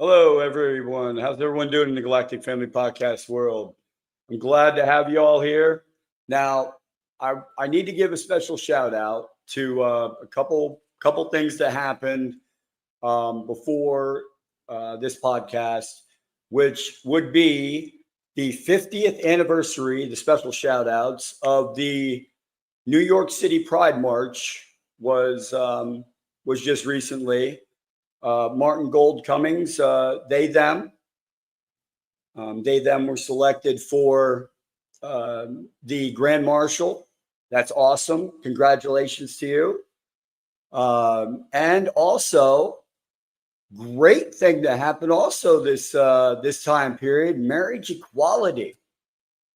Hello, everyone. How's everyone doing in the Galactic Family Podcast world? I'm glad to have you all here. Now, I need to give a special shout out to a couple things that happened before this podcast, which would be the 50th anniversary, the special shout outs of the New York City Pride March was just recently. Martin Gold Cummings, they them were selected for the Grand Marshal. That's awesome. Congratulations to you. And also, great thing that happened also this time period: Marriage Equality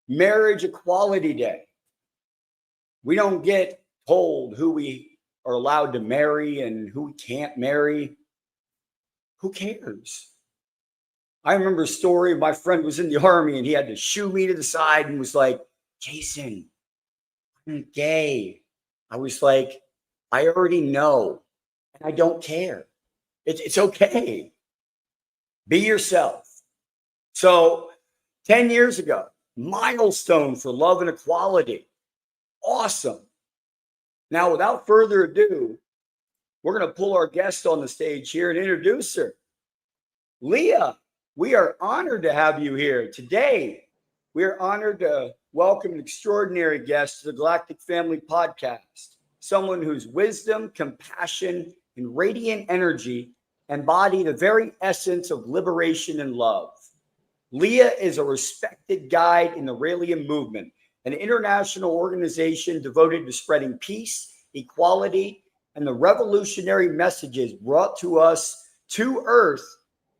Day. We don't get told who we are allowed to marry and who we can't marry. Who cares? I remember a story. My friend was in the army and he had to shoo me to the side and was like, Jason, I'm gay. I was like, I already know and I don't care. It's okay. Be yourself. So 10 years ago, milestone for love and equality. Awesome. Now, without further ado, we're going to pull our guest on the stage here and introduce her. Leah, we are honored to have you here. Today, we are honored to welcome an extraordinary guest to the Galactic Family Podcast, someone whose wisdom, compassion, and radiant energy embody the very essence of liberation and love. Leah is a respected guide in the Raelian Movement, an international organization devoted to spreading peace, equality, and the revolutionary messages brought to us to Earth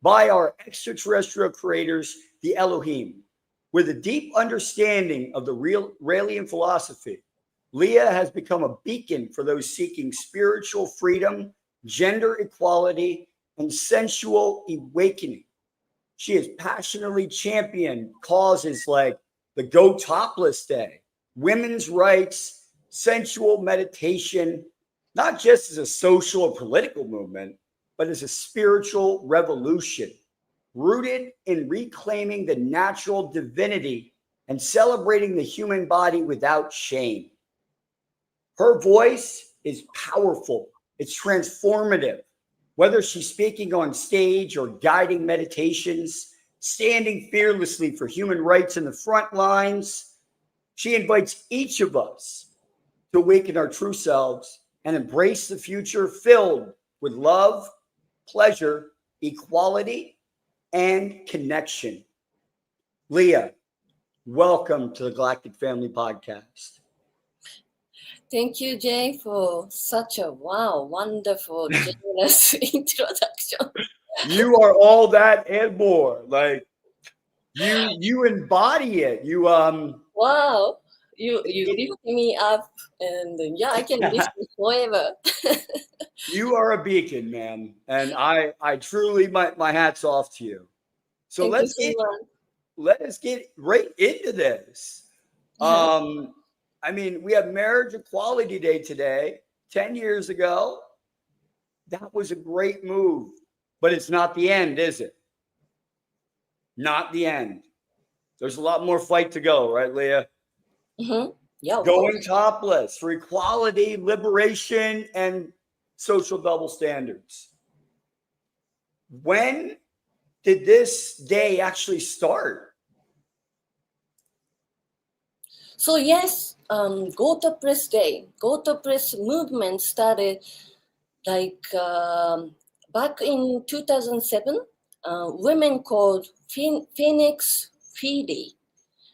by our extraterrestrial creators, the Elohim. With a deep understanding of the real Raelian philosophy, Leah has become a beacon for those seeking spiritual freedom, gender equality, and sensual awakening. She has passionately championed causes like the Go Topless Day, women's rights, sensual meditation, not just as a social or political movement, but as a spiritual revolution rooted in reclaiming the natural divinity and celebrating the human body without shame. Her voice is powerful. It's transformative. Whether she's speaking on stage or guiding meditations, standing fearlessly for human rights in the front lines, she invites each of us to awaken our true selves and embrace the future filled with love, pleasure, equality, and connection. Leah, welcome to the Galactic Family Podcast. Thank you, Jay, for such a wonderful, generous introduction. You are all that and more. Like you embody it. Wow. You lift me up and I can listen forever. You are a beacon, man. And I truly my hat's off to you. So Thank let's you so much. let us get right into this. I mean, we have Marriage Equality Day today. 10 years ago, that was a great move, but it's not the end, is it? Not the end. There's a lot more fight to go, right, Leah? Mm-hmm. Yeah, Going topless for equality, liberation, and social double standards. When did this day actually start? So yes, Go to Press Day, Go to Press movement started back in 2007. Women called Phoenix Feely.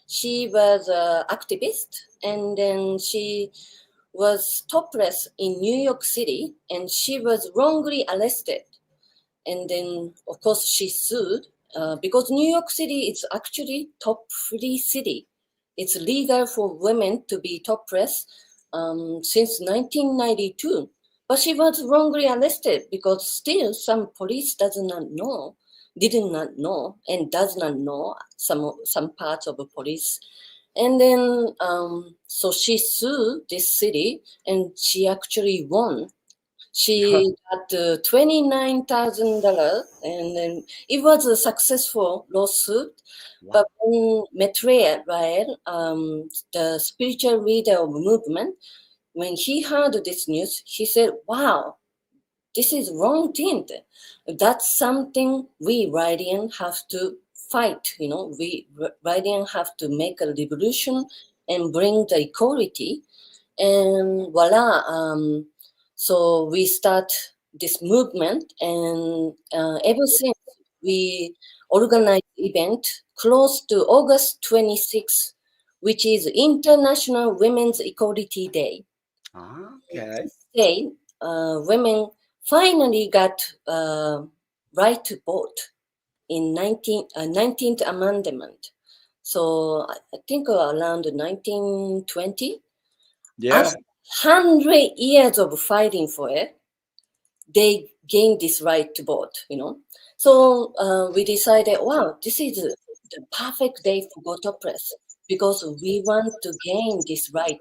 She was an activist, and then she was topless in New York City, and she was wrongly arrested. And then, of course, she sued because New York City is actually top-free city. It's legal for women to be topless since 1992. But she was wrongly arrested because still some police did not know, and does not know some parts of the police. And then, so she sued this city, and she actually won. She got $29,000, and then it was a successful lawsuit. Wow. But when met Rael, the spiritual leader of the movement, when he heard this news, he said, "Wow, this is wrong thing. That's something we Raelian have to fight. We Raelian have to make a revolution and bring the equality." And voila, so we start this movement, and ever since we organize event close to August 26th, which is International Women's Equality Day. Okay. This day, women finally got right to vote in 19th Amendment. So I think around 1920. Yeah. After 100 years of fighting for it, they gained this right to vote. So we decided, wow, this is the perfect day for Go Top Press, because we want to gain this right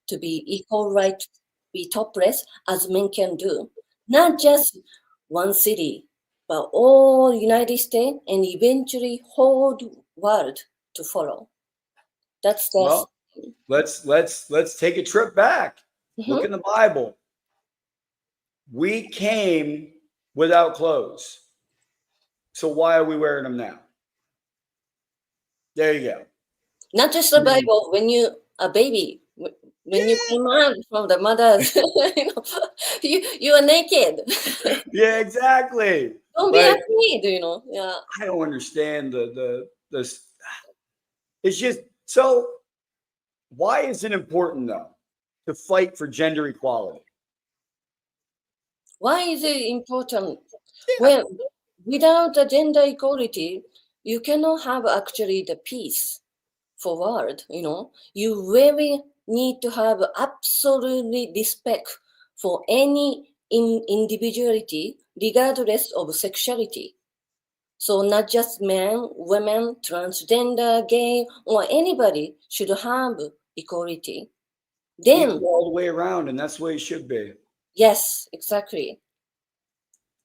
to be equal right to be top press as men can do. Not just one city, but all United States and eventually whole world to follow. That's the Well, let's take a trip back. Look in the Bible. We came without clothes. So why are we wearing them now? There you go. Not just the Bible. When you a baby, when you came out from the mother, you are naked. Yeah, exactly. Don't be Like, afraid. Yeah. I don't understand the it's just so why is it important though to fight for gender equality? Why is it important? Yeah. Well, without the gender equality, you cannot have actually the peace for world. You really need to have absolutely respect for any individuality, regardless of sexuality. So not just men, women, transgender, gay, or anybody should have equality. Then, Equal all the way around, and that's the way it should be. yes, exactly.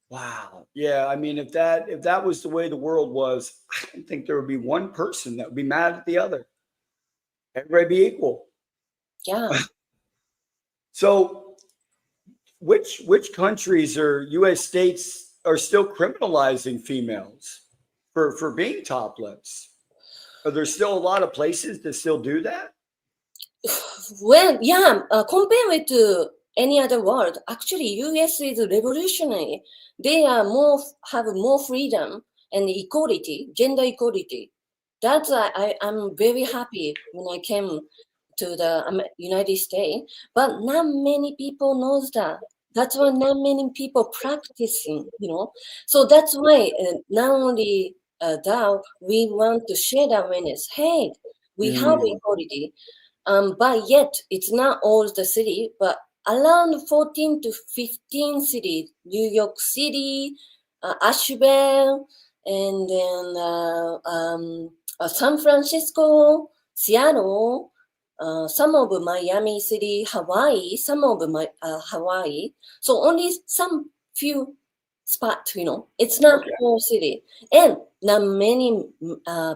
Wow. Yeah. I mean, if that was the way the world was, I don't think there would be one person that would be mad at the other. Everybody be equal. Yeah. So which countries or US states are still criminalizing females for being topless? Are there still a lot of places that still do that? Well, yeah, compared to any other world, actually, US is revolutionary. They are have more freedom and equality, gender equality. That's I'm very happy when I came to the United States, but not many people knows that. That's why not many people practicing. So that's why not only that we want to share the awareness. Hey, we have Mm. equality, but yet it's not all the city, but around 14 to 15 cities, New York City, Asheville, and then San Francisco, Seattle, some of Miami City, Hawaii, some of Hawaii. So only some few spots. It's not Okay. whole city. And not many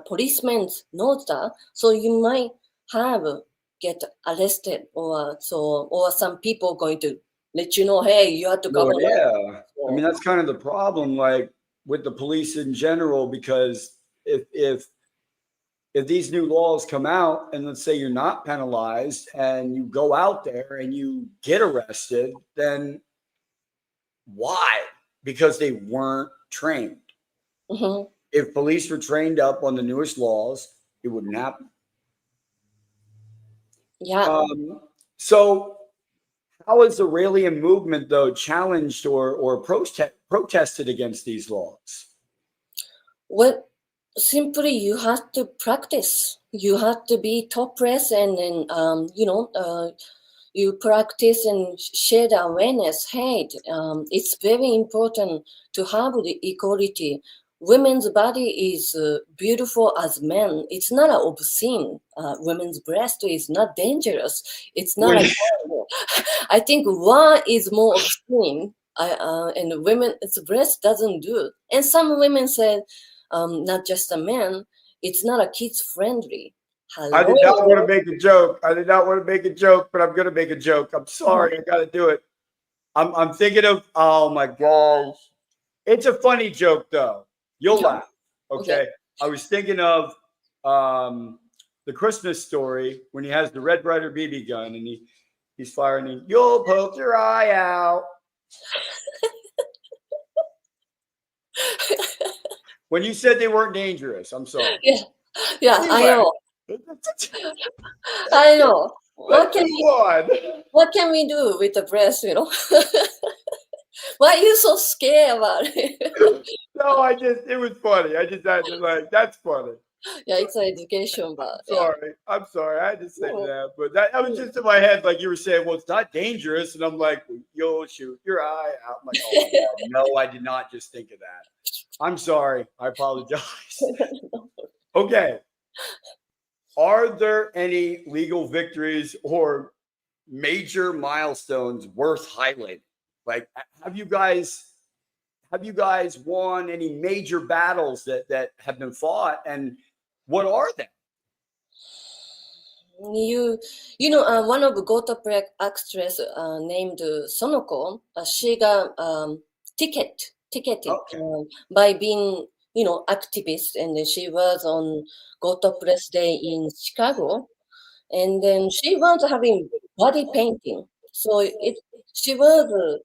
policemen knows that. So you might have get arrested or some people going to let you know, hey, you have to cover Well, up. yeah. I mean, So, that's kind of the problem, like with the police in general, because if these new laws come out and let's say you're not penalized and you go out there and you get arrested, then why? Because they weren't trained. mhm. If police were trained up on the newest laws, it wouldn't happen. Yeah. So how is the Raelian movement though challenged or protested against these laws? Well, simply you have to practice. You have to be top press, and then you practice and share the awareness. Hey, it's very important to have the equality. women's body is beautiful as men. It's not obscene. Women's breast is not dangerous. It's not like I think one is more obscene, and women's breast doesn't do. And some women said, not just a man, it's not a kids friendly. I did not want to Hello. make a joke. I did not want to make a joke, but I'm going to make a joke. I'm sorry. I got to do it. I'm thinking of, oh my gosh. It's a funny joke, though. You'll laugh. Okay. Okay. I was thinking of the Christmas Story when he has the Red Ryder BB gun and he's firing and you'll poke your eye out. When you said they weren't dangerous, I'm sorry. Yeah, Anyway. I know. I know. Let's move What can we do with the breast, Why are you so scared about it? No, it was funny. I just had to that's funny. Yeah, it's an education, but I'm sorry. I had to say that, but that was just in my head, like you were saying. Well, it's not dangerous, and I'm like, you'll shoot your eye out. I'm like, oh my God, no, I did not just think of that. I'm sorry. I apologize. Okay. Are there any legal victories or major milestones worth highlighting? Like, have you guys won any major battles that have been fought, and what are they? One of Gota actress named Sonoko, she got ticketed by being activist, and then she was on Gota Press Day in Chicago, and then she was having body painting, so she was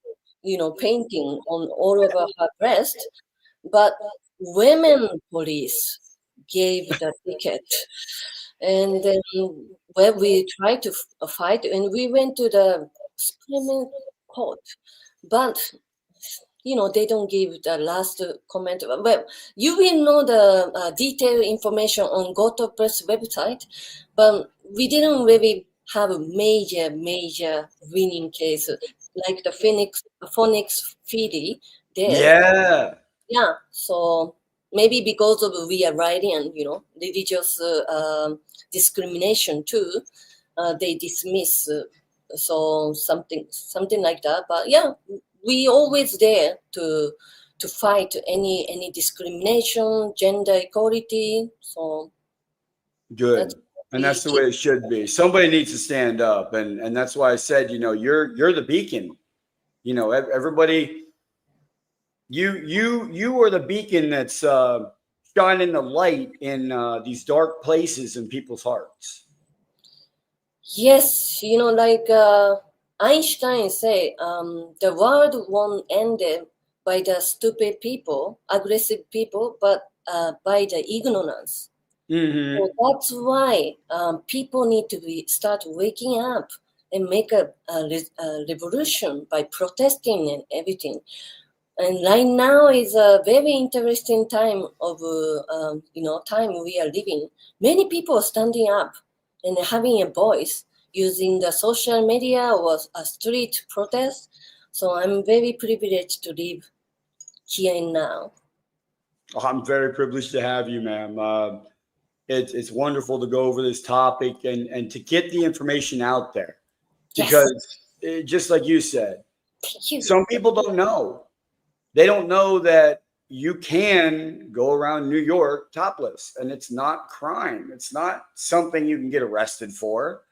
painting on all over her breast, but women police gave the ticket. And then where we tried to fight, and we went to the Supreme Court, but they don't give the last comment. Well, you will know the detailed information on Goto Press website, but we didn't really have a major winning case like the Phoenix Philly there. Yeah, so maybe because of we are Raelian, religious discrimination too, they dismiss so something like that. But yeah, we always there to fight any discrimination, gender equality. So good, and that's the way it should be. Somebody needs to stand up, and that's why I said, you're the beacon. Everybody. You are the beacon that's shining the light in these dark places in people's hearts. Yes, like Einstein say, the world won't end by the stupid people, aggressive people, but by the ignorance. Mm-hmm. So that's why people need to start waking up and make a revolution by protesting and everything. And right now is a very interesting time of time we are living. Many people are standing up and having a voice using the social media or a street protest. So I'm very privileged to live here and now. I'm very privileged to have you, ma'am. It's wonderful to go over this topic and to get the information out there, because just like you said, some people don't know. They don't know that you can go around New York topless, and it's not crime. It's not something you can get arrested for,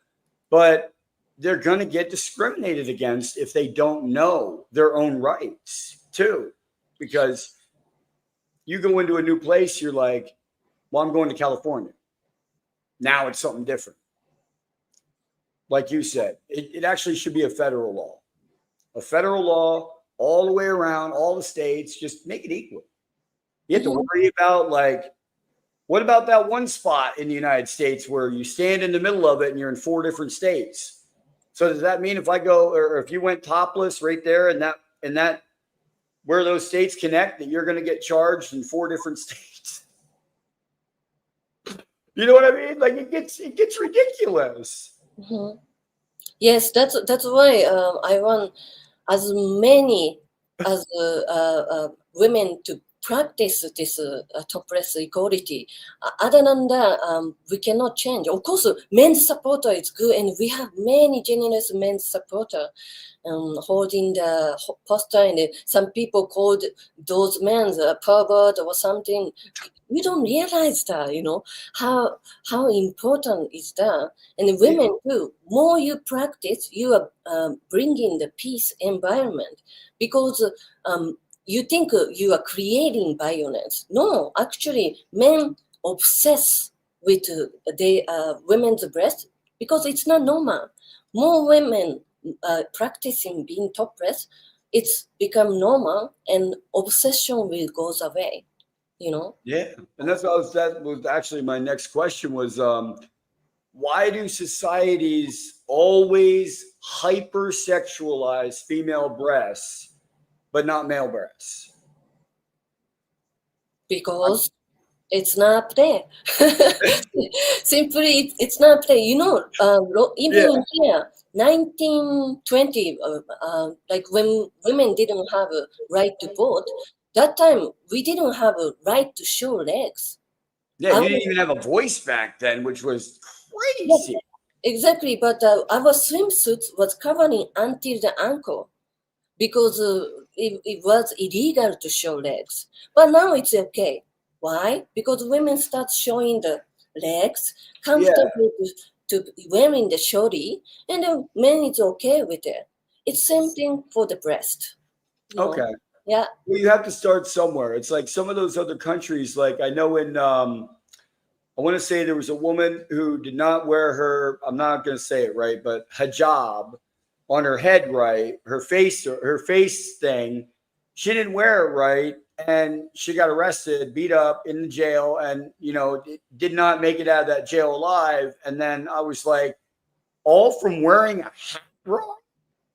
but they're going to get discriminated against if they don't know their own rights too. Because you go into a new place, you're like, well, I'm going to California. Now it's something different. Like you said, it actually should be a federal law. A federal law all the way around, all the states, just make it equal. You have to worry about, like, what about that one spot in the United States where you stand in the middle of it and you're in 4 different states? So does that mean if I go, or if you went topless right there and that where those states connect, that you're going to get charged in 4 different states? You know what I mean? Like it gets ridiculous. Mm-hmm. Yes, that's why I want as many as women to practice this topless equality. Other than that, we cannot change. Of course, men's supporter is good, and we have many generous men's supporter holding the poster, and some people called those men a pervert or something. We don't realize that, how important is that. And women too. More you practice, you are bringing the peace environment, because you think you are creating violence. No, actually, men obsess with women's breast because it's not normal. More women practicing being topless, it's become normal, and obsession will goes away. Yeah, and that was actually my next question was why do societies always hypersexualize female breasts but not male breasts? Because it's not there. Simply, it's not there. Even Yeah. here, 1920, like when women didn't have a right to vote, that time we didn't have a right to show legs. Yeah, you didn't even have a voice back then, which was crazy. Exactly, but our swimsuit was covering until the ankle, because it was illegal to show legs. But now it's okay. Why? Because women start showing the legs, comfortable to wearing the shorty, and the men is okay with it. It's same thing for the breast. Okay. Yeah. Well, you have to start somewhere. It's like some of those other countries, like I know in I want to say there was a woman who did not wear I'm not going to say it right, but hijab on her head right, her face thing. She didn't wear it right, and she got arrested, beat up in the jail, and did not make it out of that jail alive. And then I was like, all from wearing a hat wrong?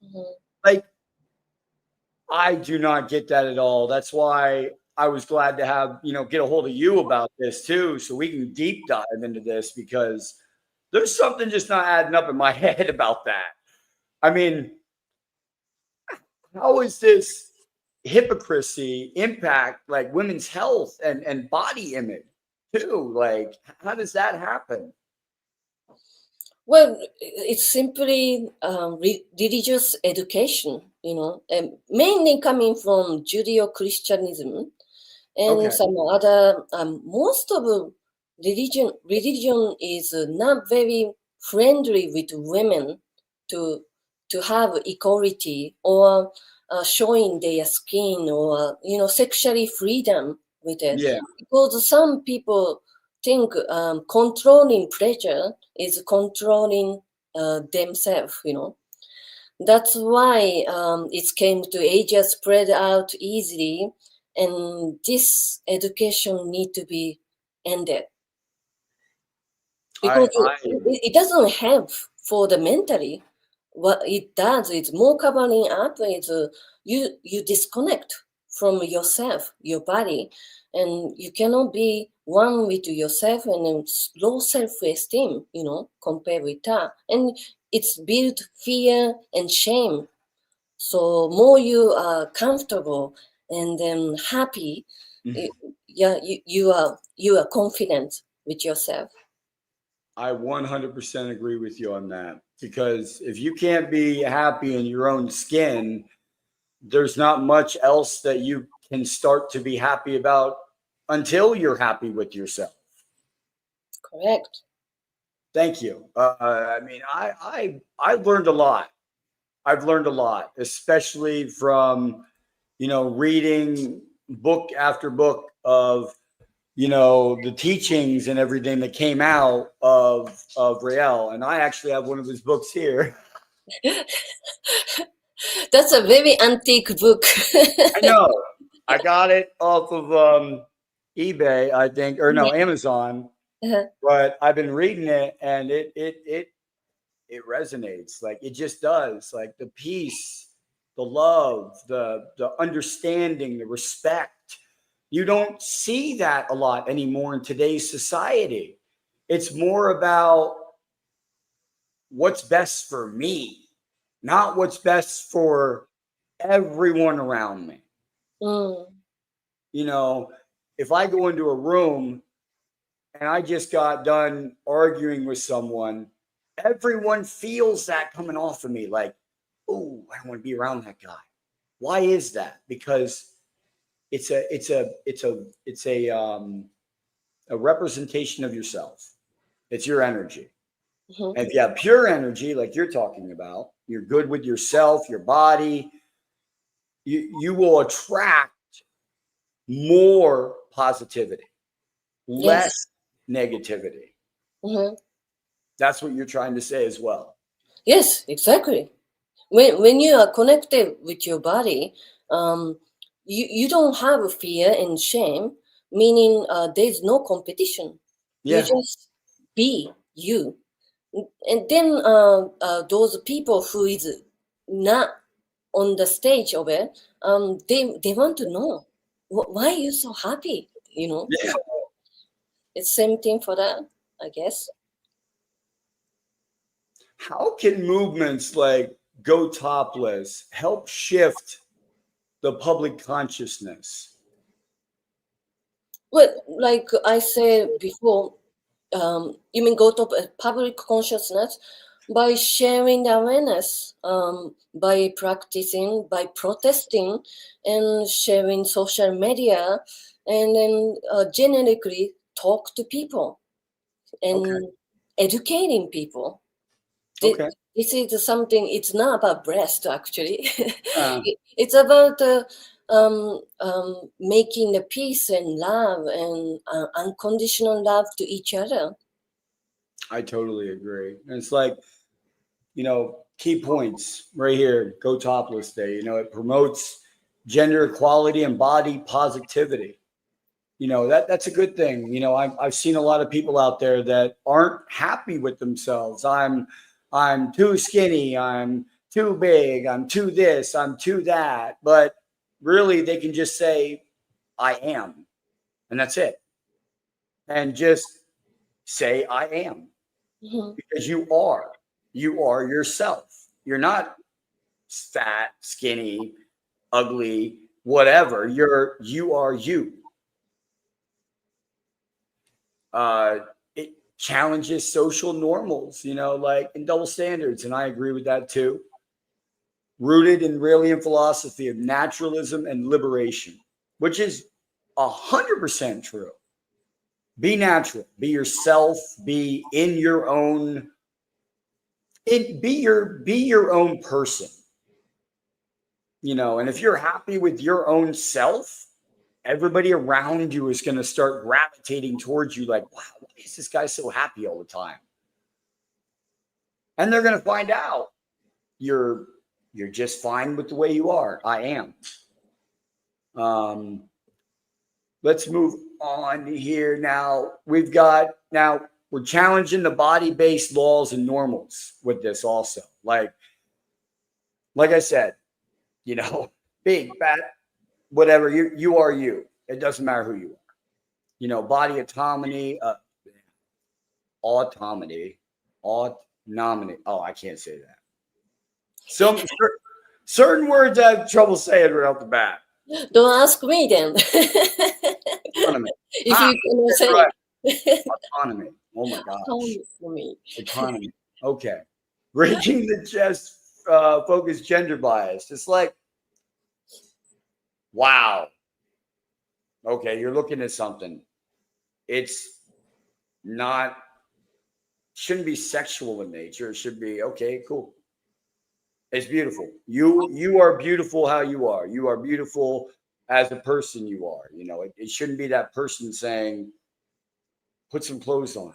Mm-hmm. Like, I do not get that at all. That's why I was glad to have, get a hold of you about this too, so we can deep dive into this, because there's something just not adding up in my head about that. I mean, how is this hypocrisy impact like women's health and body image too? Like, how does that happen? Well, it's simply religious education, mainly coming from Judeo-Christianism and Okay. some other. Most of religion is not very friendly with women to have equality, or showing their skin, or sexually freedom with it. Yeah. Because some people think controlling pleasure is controlling themselves. That's why it came to Asia, spread out easily, and this education need to be ended, because I it doesn't help for the mentally. What it does is more covering up. Is you disconnect from yourself, your body, and you cannot be one with yourself, and then low self-esteem. Compared with that, and it's built fear and shame. So more you are comfortable and then happy, you are confident with yourself. I 100% agree with you on that, because if you can't be happy in your own skin, there's not much else that you can start to be happy about until you're happy with yourself. Correct. Thank you. I mean, I learned a lot. I've learned a lot, especially from reading book after book of the teachings and everything that came out of Rael. And I actually have one of his books here. That's a very antique book. I know. I got it off of eBay, I think, or no, Amazon. Uh-huh. But I've been reading it, and it resonates. Like, it just does. Like, the peace, the love, the understanding, the respect. You don't see that a lot anymore in today's society. It's more about what's best for me, not what's best for everyone around me. Mm. You know, if I go into a room and I just got done arguing with someone, everyone feels that coming off of me like, oh, I don't want to be around that guy. Why is that? Because it's a representation of yourself. It's your energy. Mm-hmm. And if you have pure energy, like you're talking about, you're good with yourself, your body, you will attract more positivity, less Yes. negativity. Mm-hmm. That's what you're trying to say as well. Yes, exactly. When you are connected with your body, you don't have fear and shame, meaning there's no competition. You Yeah, just be you. And then those people who is not on the stage of it, they want to know why are you so happy, you know? yeah. It's same thing for that, I guess. How can movements like Go Topless help shift the public consciousness? Well, like I said before, you mean go to public consciousness by sharing the awareness, by practicing, by protesting, and sharing social media, and then generically talk to people Okay. and educating people. Okay. This is something. It's not about breast actually. Uh, It's about making the peace and love and unconditional love to each other. I totally agree. And it's like, key points right here, Go Topless Day. It promotes gender equality and body positivity. That's a good thing. I've seen a lot of people out there that aren't happy with themselves. I'm too skinny, I'm too big, I'm too this, I'm too that. But really they can just say, I am. And that's it. And just say I am. Mhm. Because you are. You are yourself. You're not fat, skinny, ugly, whatever. You are you. It challenges social normals, like in double standards, and I agree with that too. Rooted in Raelian philosophy of naturalism and liberation, which is 100% true. Be natural, be yourself, be in your own, be your own person. And if you're happy with your own self, everybody around you is going to start gravitating towards you like, wow, why is this guy so happy all the time? And they're going to find out you're just fine with the way you are. I am. Let's move on here. Now we're challenging the body-based laws and normals with this also. Like I said, big, fat, whatever, you are you. It doesn't matter who you are. Body autonomy. Oh, I can't say that. Some certain words I have trouble saying right off the bat. Don't ask me then. Autonomy. If you cannot say Right. it. Autonomy. Oh my gosh. Autonomy. Autonomy. Okay. Breaking the chest focus gender bias. It's like, wow. Okay, you're looking at something. It's not, shouldn't be sexual in nature. It should be, okay, cool. It's beautiful. You are beautiful how you are. You are beautiful as a person you are. It shouldn't be that person saying, put some clothes on.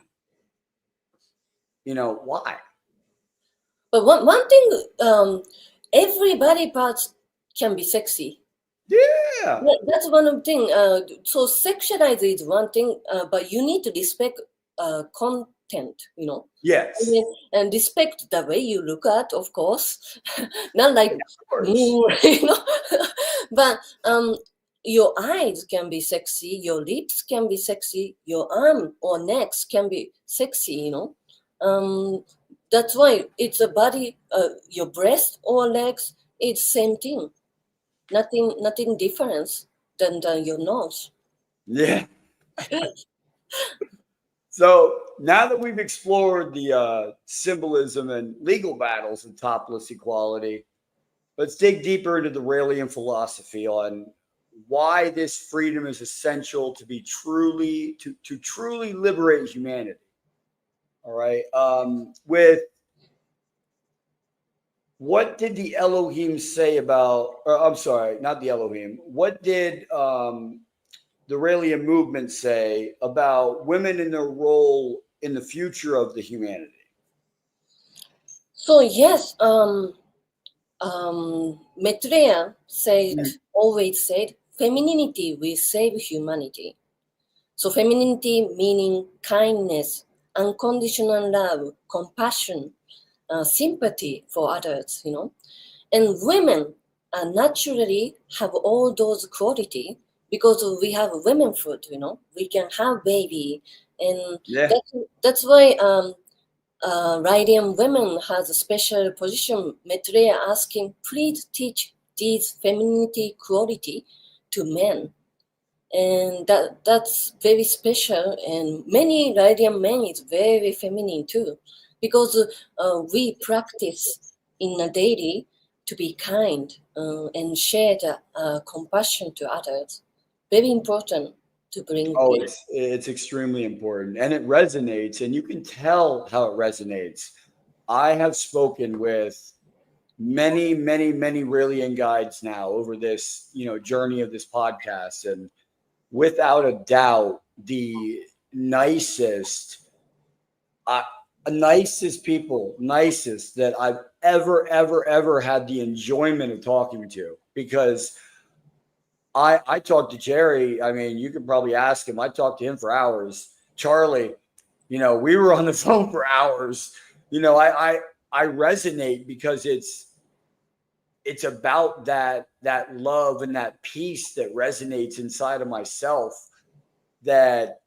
Why? But one thing, every body parts can be sexy. Yeah. That's one of the thing. So sexualize is one thing, but you need to respect content. Yes. And respect the way you look at, of course, not like, Of course. but your eyes can be sexy, your lips can be sexy, your arm or necks can be sexy, that's why it's a body, your breast or legs, it's same thing, nothing difference. than your nose. Yeah. So now that we've explored the symbolism and legal battles of topless equality, let's dig deeper into the Raelian philosophy on why this freedom is essential to be to truly liberate humanity. All right. With what did the Elohim say about, or I'm sorry, not the Elohim. What did the Raelian movement say about women and their role in the future of the humanity? So yes, Maitreya always said, femininity will save humanity. So femininity meaning kindness, unconditional love, compassion, sympathy for others, And women naturally have all those quality because we have womenhood, We can have baby, and Yeah. that's why Raelian women has a special position. Maitreya asking, please teach these femininity quality to men, and that's very special. And many Raelian men is very feminine too, because we practice in a daily to be kind and share the compassion to others. Very important to bring Oh, peace. it's extremely important, and it resonates, and you can tell how it resonates. I have spoken with many, many, many Raelian guides now over this, journey of this podcast, and without a doubt, the nicest, uh, nicest that I've ever had the enjoyment of talking to, because I talked to Jerry. I mean, you could probably ask him. I talked to him for hours. Charlie, we were on the phone for hours. I resonate because it's about that love and that peace that resonates inside of myself that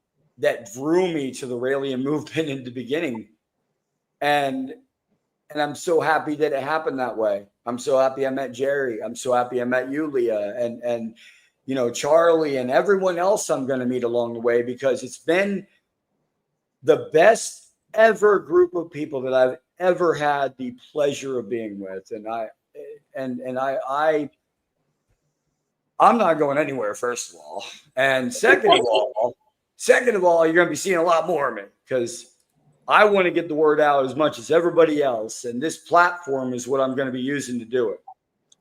drew me to the Raelian movement in the beginning. And I'm so happy that it happened that way. I'm so happy I met Jerry. I'm so happy I met you, Leah, and Charlie, and everyone else I'm going to meet along the way, because it's been the best ever group of people that I've ever had the pleasure of being with. And I'm not going anywhere, first of all. And second of all, you're going to be seeing a lot more of me, because I want to get the word out as much as everybody else. And this platform is what I'm going to be using to do it.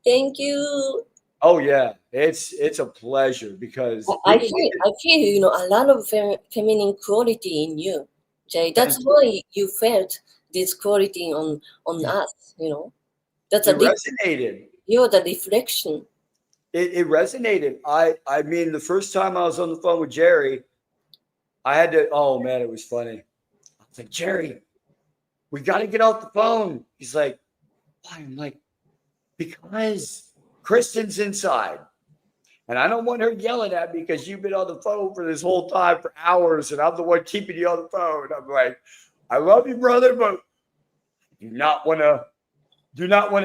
Thank you. Oh yeah, it's a pleasure, because I feel a lot of feminine quality in you, Jay. That's why you felt this quality on us. That's it resonated. You're the reflection. It resonated. I mean, the first time I was on the phone with Jerry, I had to. Oh man, it was funny. I was like, Jerry, we got to get off the phone. He's like, why? I'm like, because Kristen's inside. And I don't want her yelling at me because you've been on the phone for this whole time for hours, and I'm the one keeping you on the phone. I'm like, I love you, brother, but do not want to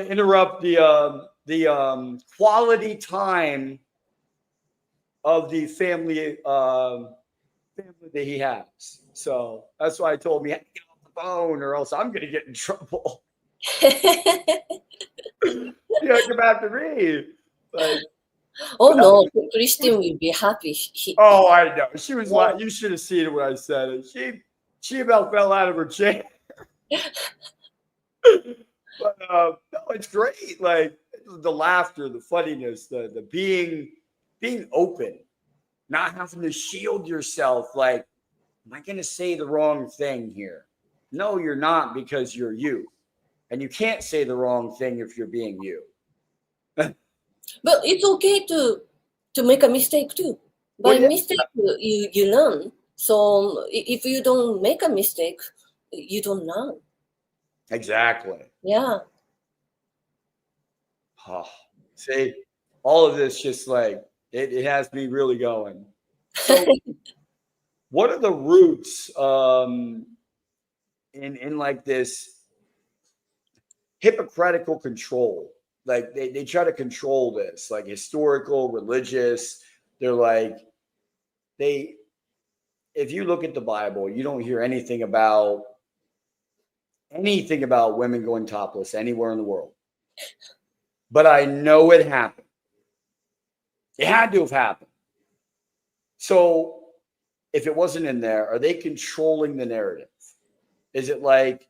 interrupt the quality time of the family that he has. So that's why I told him he had to get off the phone, or else I'm going to get in trouble. Come after me. Like, oh no, Christine will be happy. I know. She was like, you should have seen it when I said it. She about fell out of her chair. But no, it's great. Like the laughter, the funniness, the being open, not having to shield yourself. Like, am I going to say the wrong thing here? No, you're not, because you're you, and you can't say the wrong thing if you're being you. But it's okay to make a mistake too. By mistake, you learn. So if you don't make a mistake, you don't learn. Exactly. Yeah. Oh, see, all of this just like it has me really going. So, what are the roots in like this hypocritical control? Like they try to control this, like historical, religious. They're like, if you look at the Bible, you don't hear anything about women going topless anywhere in the world. But I know it happened. It had to have happened. So if it wasn't in there, are they controlling the narrative? Is it like,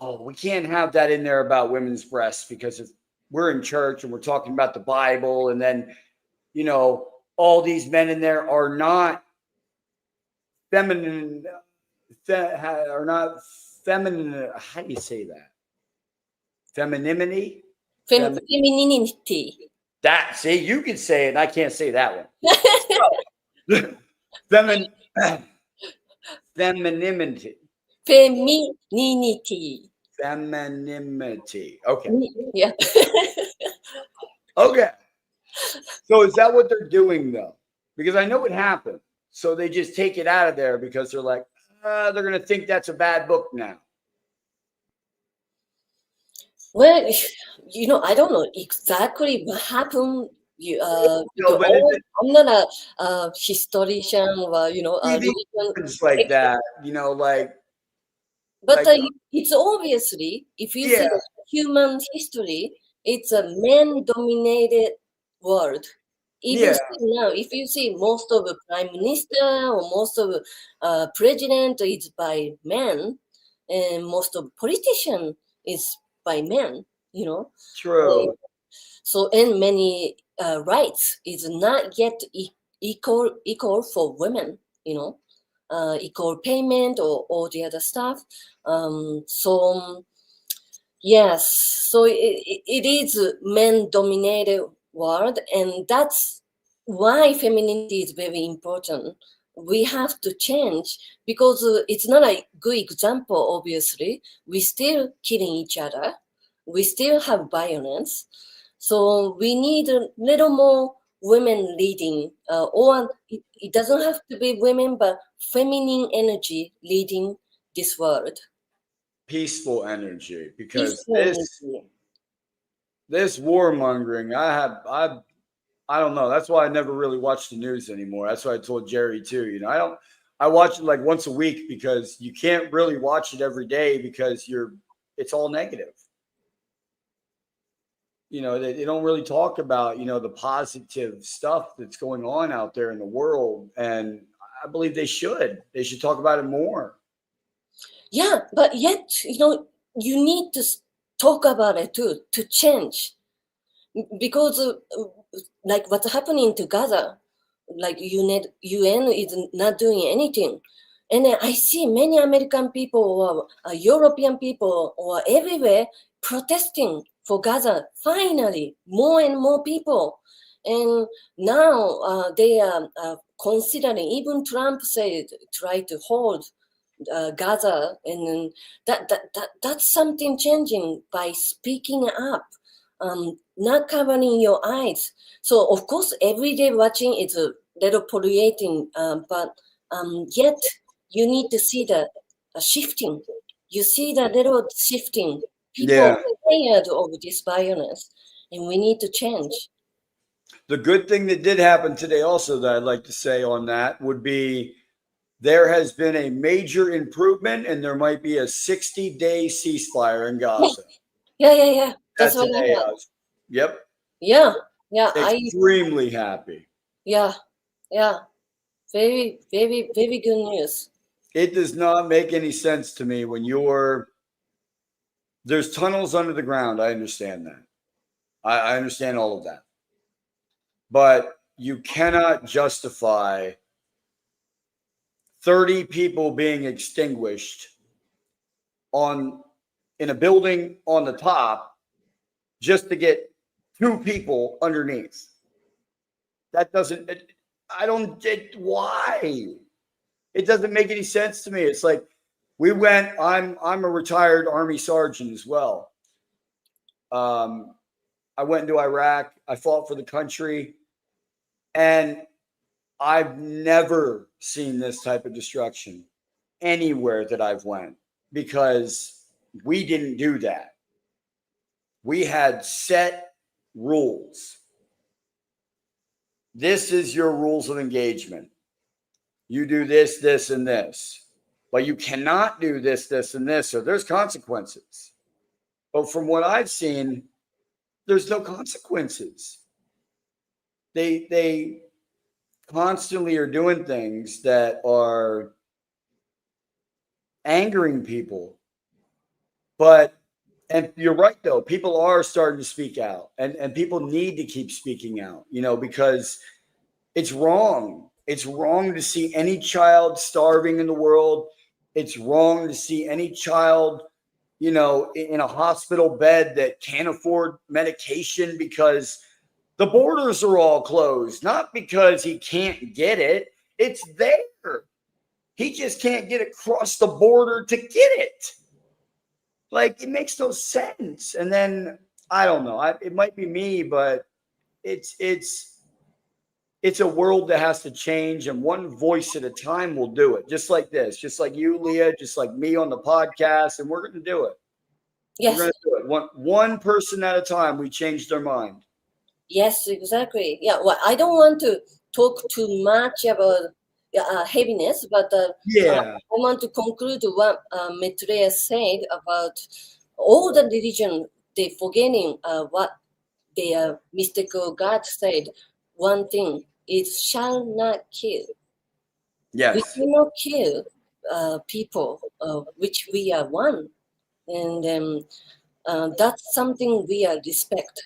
oh, we can't have that in there about women's breasts because if we're in church and we're talking about the Bible, and then, you know, all these men in there are not feminine, are not feminine. How do you say that? Femininity? Femininity. That, see, you can say it, and I can't say that one. Femininity. Femininity. Femininity. Okay. Yeah. Okay. So is that what they're doing though? Because I know it happened. So they just take it out of there because they're like, they're going to think that's a bad book now. Well, you know, I don't know exactly what happened. I'm not a historian or, you know, It's like that, you know, like. But it's obviously, if you see human history, it's a man-dominated world. Even now, if you see most of the prime minister or most of the president is by men, and most of politician is by men, you know. True. So, and many rights is not yet equal for women, you know. Equal payment or all the other stuff. Yes, so it is a men-dominated world, and that's why femininity is very important. We have to change because it's not a good example, obviously. We still killing each other. We still have violence. So we need a little more women leading, or it doesn't have to be women, but feminine energy leading this world. Peaceful energy, because this warmongering, I don't know. That's why I never really watch the news anymore. That's why I told Jerry too. You know, I watch it like once a week because you can't really watch it every day because it's all negative. You know, they don't really talk about, you know, the positive stuff that's going on out there in the world. And I believe they should talk about it more. Yeah, but yet, you know, you need to talk about it too, to change. Because like what's happening to Gaza, like UN is not doing anything. And I see many American people or European people or everywhere protesting for Gaza. Finally, more and more people. And now they are considering, even Trump said, try to hold Gaza. And that's something changing by speaking up. Not covering your eyes. So of course, everyday watching is a little polluting, but yet you need to see the shifting. You see the little shifting. People are tired of this violence, and we need to change. The good thing that did happen today also that I'd like to say on that would be there has been a major improvement and there might be a 60-day ceasefire in Gaza. Yeah. That's what I heard. Yep. Yeah. Extremely happy. Yeah. Very, very, very good news. It does not make any sense to me when there's tunnels under the ground. I understand that. I understand all of that. But you cannot justify 30 people being extinguished in a building on the top just to get 2 people underneath. That doesn't, why? It doesn't make any sense to me. It's like I'm a retired Army sergeant as well. I went into Iraq. I fought for the country. And I've never seen this type of destruction anywhere that I've went because we didn't do that. We had set rules. this is your rules of engagement. You do this, this, and this, but you cannot do this, this, and this, or there's consequences. But from what I've seen, there's no consequences. They constantly are doing things that are angering people. But, and you're right, though, people are starting to speak out, and people need to keep speaking out, you know, because it's wrong. It's wrong to see any child starving in the world. It's wrong to see any child, you know, in a hospital bed that can't afford medication because the borders are all closed, not because he can't get it. It's there. He just can't get across the border to get it. Like, it makes no sense. And then I don't know. It might be me, but it's a world that has to change, and one voice at a time will do it. Just like this, just like you, Leah, just like me on the podcast, and we're going to do it. Yes. We're going to do it. One person at a time. We change their mind. Yes, exactly. Yeah. Well, I don't want to talk too much about heaviness, but I want to conclude what Maitreya said about all the religion. They forgetting what their mystical God said. One thing is shall not kill. Yes. We cannot kill people, which we are one, and that's something we are respect.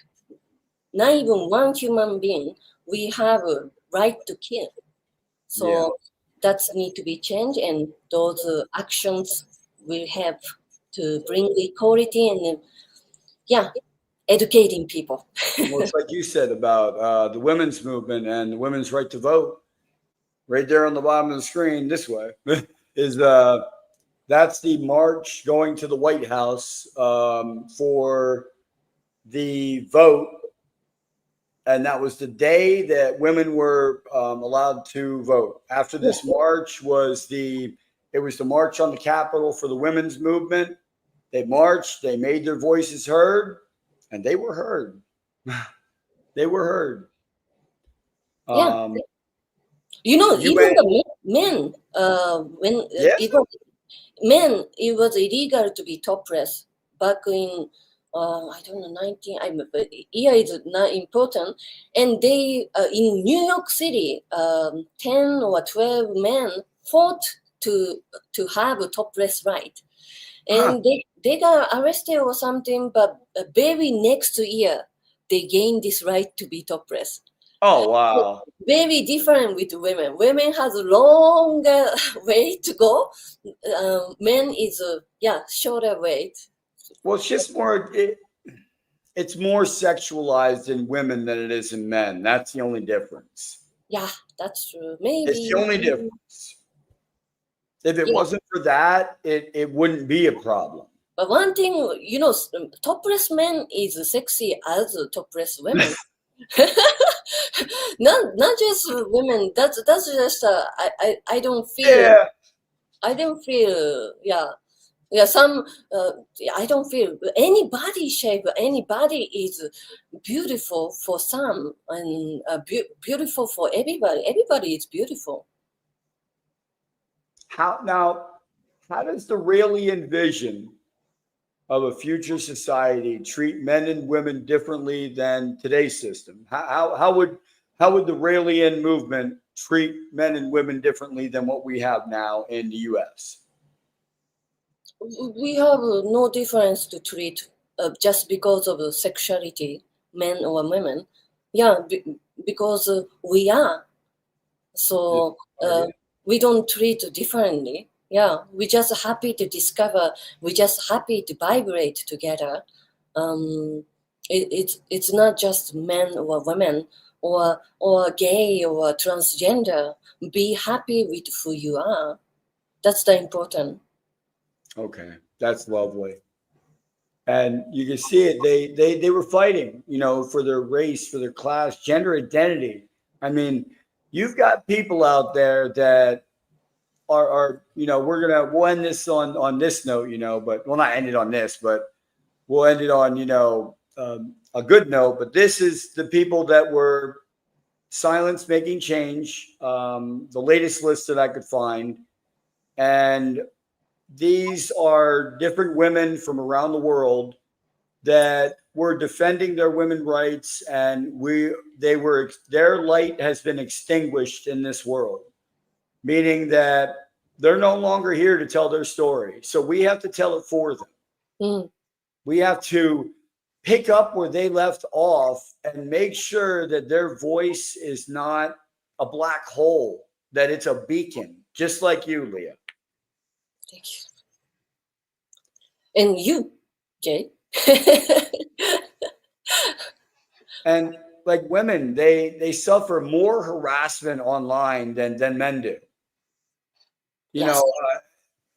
Not even one human being, we have a right to kill. So that need to be changed, and those actions will have to bring equality and educating people. Well, it's like you said about the women's movement and the women's right to vote. Right there on the bottom of the screen, this way, is that's the march going to the White House for the vote. And that was the day that women were allowed to vote. After this march was the march on the Capitol for the women's movement. They marched, they made their voices heard, and they were heard. They were heard. You know, even the men, it was illegal to be topless back in I don't know, year is not important. And they in New York City, 10 or 12 men fought to have a topless right, and they got arrested or something. But very next year, they gained this right to be topless. Oh, wow. Very different with women. Women has a longer way to go. Men is shorter way. Well, it's just more. It's more sexualized in women than it is in men. That's the only difference. Yeah, that's true. Maybe it's the only difference. If it wasn't for that, it wouldn't be a problem. But one thing, you know, topless men is sexy as topless women. not just women. That's just I don't feel. Yeah. I don't feel. Some I don't feel any body shape. Anybody is beautiful for some and beautiful for everybody. Everybody is beautiful. How does the Raelian vision of a future society treat men and women differently than today's system? How would the Raelian movement treat men and women differently than what we have now in the U.S.? We have no difference to treat just because of sexuality, men or women. Yeah, because we are. So we don't treat differently. Yeah, we're just happy to discover. We're just happy to vibrate together. It's not just men or women or gay or transgender. Be happy with who you are. That's the important. Okay, that's lovely. And you can see it. They were fighting, you know, for their race, for their class, gender identity. I mean, you've got people out there that are you know, we'll end this on this note, you know, but we'll not end it on this, but we'll end it on, you know, a good note. But this is the people that were Silence Making Change, the latest list that I could find. And these are different women from around the world that were defending their women's rights, and their light has been extinguished in this world, meaning that they're no longer here to tell their story. So we have to tell it for them. Mm. We have to pick up where they left off and make sure that their voice is not a black hole, that it's a beacon, just like you, Leah. Thank you. And you, Jay. And like women, they suffer more harassment online than men do. You Yes. know,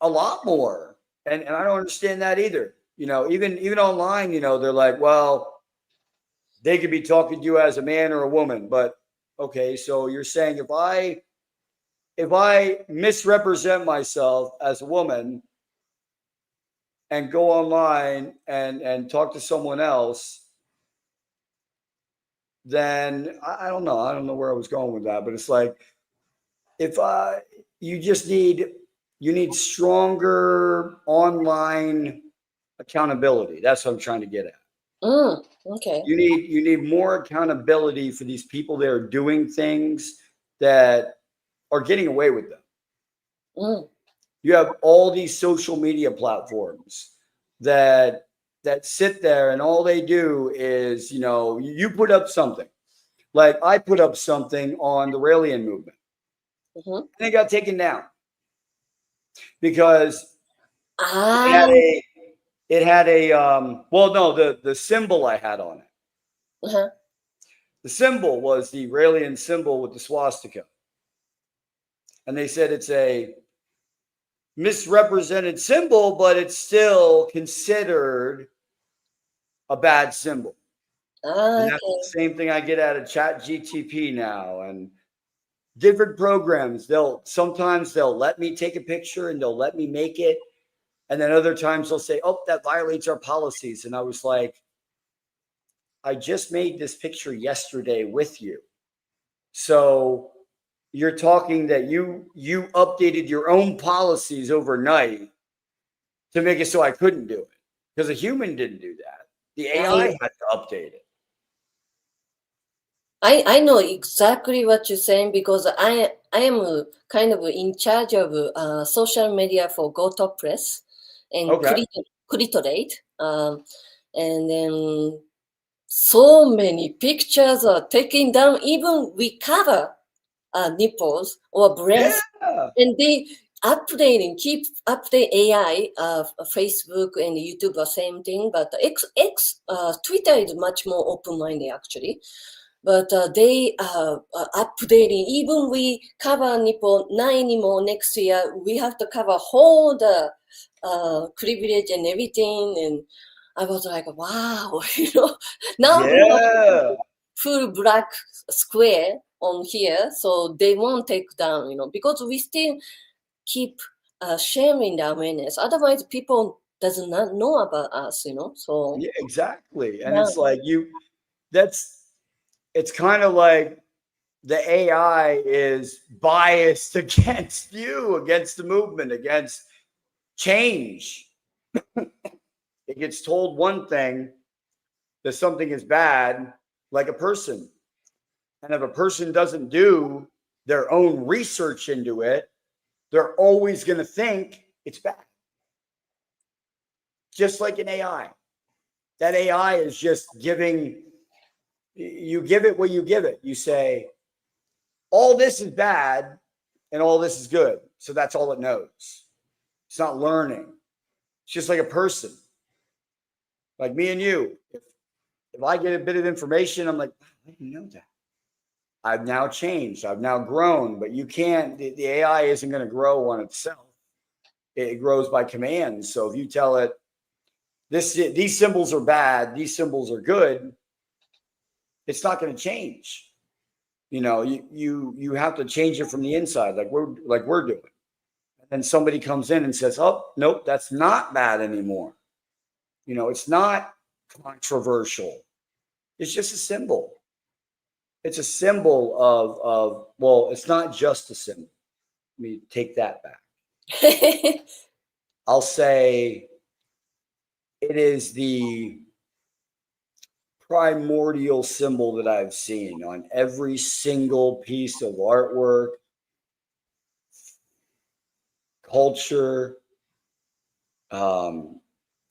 a lot more. And I don't understand that either. You know, even online, you know, they're like, well, they could be talking to you as a man or a woman, but okay, so you're saying if I misrepresent myself as a woman and go online and talk to someone else, then I don't know. I don't know where I was going with that, but it's like if you need stronger online accountability. That's what I'm trying to get at. Okay. You need more accountability for these people that are doing things that are getting away with them. Mm. You have all these social media platforms that sit there, and all they do is, you know, you put up something. Like I put up something on the Raelian Movement, Mm-hmm. and it got taken down because Ah. it had a well, no, the symbol I had on it. Uh-huh. The symbol was the Raelian symbol with the swastika, and they said it's a misrepresented symbol, but it's still considered a bad symbol. And that's Okay. the same thing I get out of Chat GTP now, and different programs. Sometimes they'll let me take a picture and they'll let me make it, and then other times they'll say, "Oh, that violates our policies." And I was like, "I just made this picture yesterday with you, so you're talking that you updated your own policies overnight to make it so I couldn't do it, because a human didn't do that. The AI had to update it." I know exactly what you're saying because I am kind of in charge of social media for Go Top Press and Okay. Clitorate. And then so many pictures are taken down. Even we cover nipples or breasts, Yeah. and they keep update AI. Facebook and YouTube are same thing, but Twitter is much more open-minded actually. But they are updating. Even we cover nipple, not anymore. Next year we have to cover whole the privilege and everything. And I was like, wow, you know. Now we have full black square on here, so they won't take down, you know, because we still keep sharing the awareness. Otherwise, people does not know about us, you know. So Yeah, exactly. And yeah. it's like it's kind of like the AI is biased against you, against the movement, against change. It gets told one thing, that something is bad, like a person. And if a person doesn't do their own research into it, they're always going to think it's bad. Just like an AI. That AI is just you give it what you give it. You say, all this is bad and all this is good. So that's all it knows. It's not learning. It's just like a person. Like me and you. If I get a bit of information, I'm like, I didn't know that. I've now changed. I've now grown. But you can't, the AI isn't going to grow on itself. It grows by commands. So if you tell it, these symbols are bad, these symbols are good, it's not going to change. You know, you have to change it from the inside, like we're doing. And then somebody comes in and says, "Oh, nope, that's not bad anymore." You know, it's not controversial. It's just a symbol. it's a symbol of well, it's not just a symbol. Let me take that back. I'll say it is the primordial symbol that I've seen on every single piece of artwork, culture,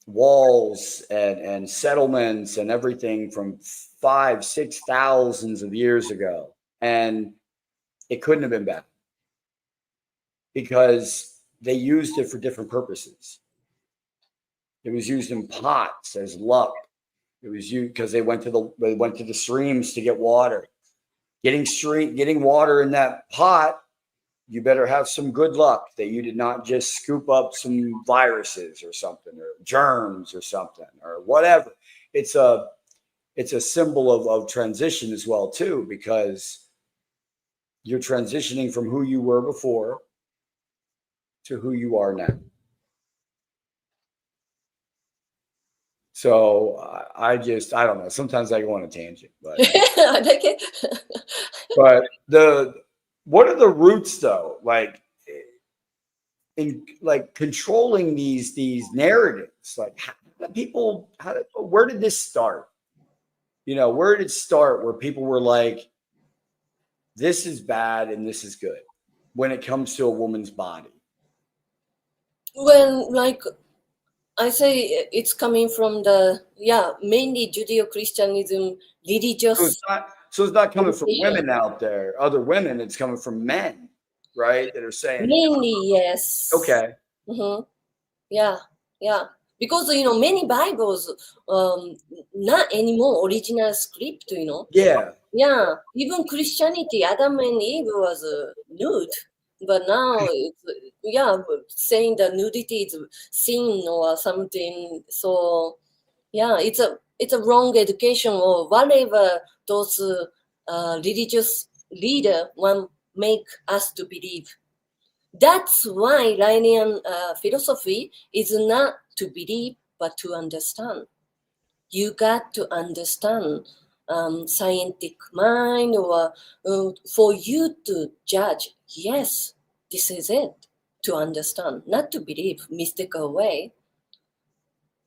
walls and settlements and everything from 5,000-6,000 of years ago. And it couldn't have been bad because they used it for different purposes. It was used in pots as luck. It was used because they went to the streams to get water. Getting water in that pot, you better have some good luck that you did not just scoop up some viruses or something or germs or something or whatever. It's a symbol of transition as well too, because you're transitioning from who you were before to who you are now. So I don't know. Sometimes I go on a tangent, but I like it. but what are the roots though? Like in like controlling these narratives, like where did this start? Where did it start where people were like, this is bad and this is good when it comes to a woman's body? When, like, I say it's coming from mainly Judeo-Christianism, religious. So it's not coming from women out there, other women. It's coming from men, right? That are saying Mainly, yes. okay. Mm-hmm. Yeah. Because many Bibles, not anymore original script. Yeah. Yeah. Even Christianity, Adam and Eve was nude, but now it's saying that nudity is sin or something. So it's a wrong education or whatever those religious leader want make us to believe. That's why Raelian philosophy is not to believe but to understand. You got to understand scientific mind or for you to judge. Yes, this is it. To understand, not to believe mystical way.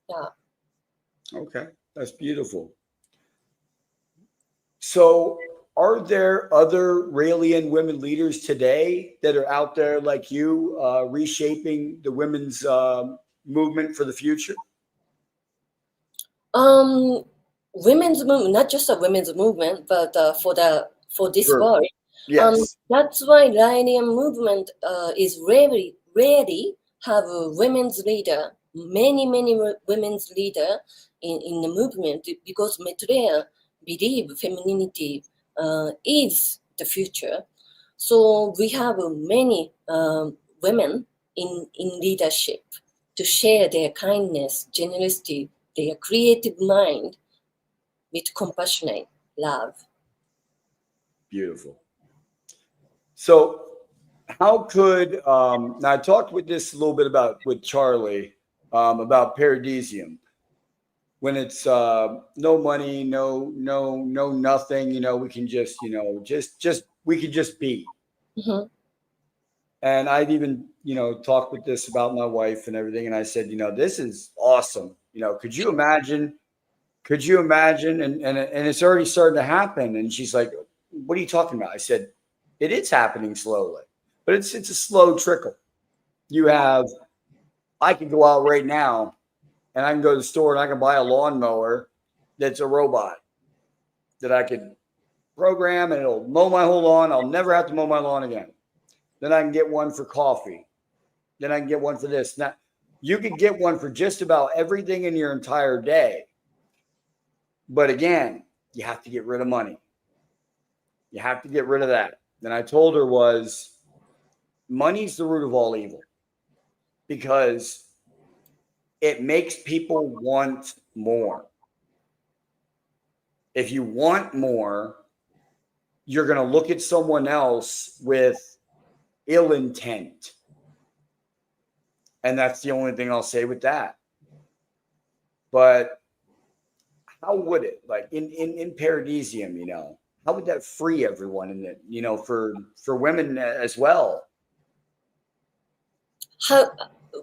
Yeah. Okay, that's beautiful. So, are there other Raelian women leaders today that are out there like you, reshaping the women's movement for the future? Women's movement, not just a women's movement, but for this Sure. world. Yes. That's why Raelian movement is rarely have a women's leader, many women's leader in the movement, because Maitreya believe femininity is the future. So we have many women in leadership to share their kindness, generosity, their creative mind with compassionate love. Beautiful. So, how could now I talked with this a little bit with Charlie about paradisium. When it's no money, no nothing, we can just we can just be. Mm-hmm. And I'd even talked with this about my wife and everything, and I said, this is awesome. Could you imagine? Could you imagine? And it's already starting to happen. And she's like, what are you talking about? I said, it is happening slowly, but it's a slow trickle. I can go out right now and I can go to the store and I can buy a lawnmower that's a robot that I could program and it'll mow my whole lawn. I'll never have to mow my lawn again. Then I can get one for coffee. Then I can get one for this. Now, you can get one for just about everything in your entire day. But again, you have to get rid of money. You have to get rid of that. And I told her money's the root of all evil because it makes people want more. If you want more, you're going to look at someone else with ill intent. And that's the only thing I'll say with that. But how would it, like in paradisium, how would that free everyone in it, for women as well? How?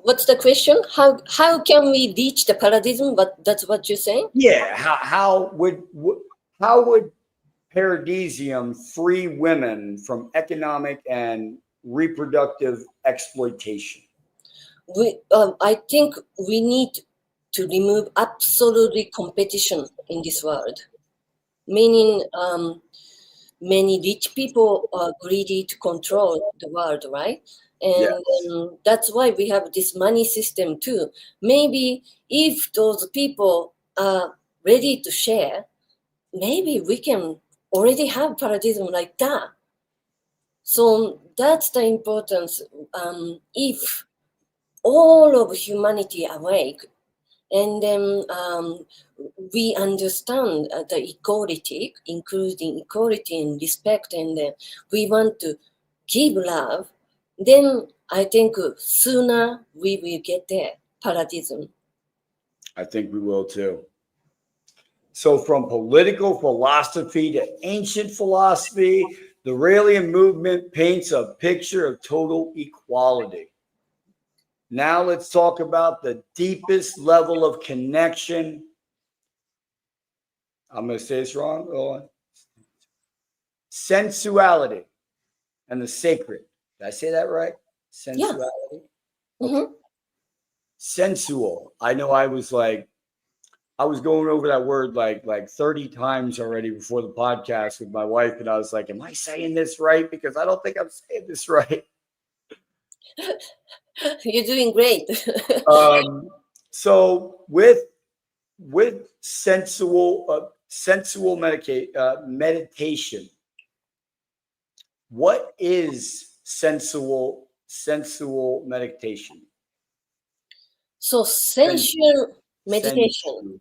What's the question? How can we reach the paradigm? But that's what you're saying. Yeah, how would paradisium free women from economic and reproductive exploitation? I think we need to remove absolutely competition in this world. Meaning, many rich people are greedy to control the world, right? And Yes. that's why we have this money system too. Maybe if those people are ready to share, maybe we can already have paradigm like that. So that's the importance. If all of humanity awake, and then we understand the equality, including equality and respect, and we want to give love, then I think sooner we will get there, paradigm. I think we will too. So, from political philosophy to ancient philosophy, the Raelian movement paints a picture of total equality. Now, let's talk about the deepest level of connection. I'm going to say this wrong. Hold on. Sensuality and the sacred. Did I say that right? Yeah. Sensuality? Mm-hmm. Okay. Sensual. I know I was going over that word like 30 times already before the podcast with my wife, and I was like, am I saying this right? Because I don't think I'm saying this right. You're doing great. So with sensual meditation, what is sensual meditation? So sensual meditation.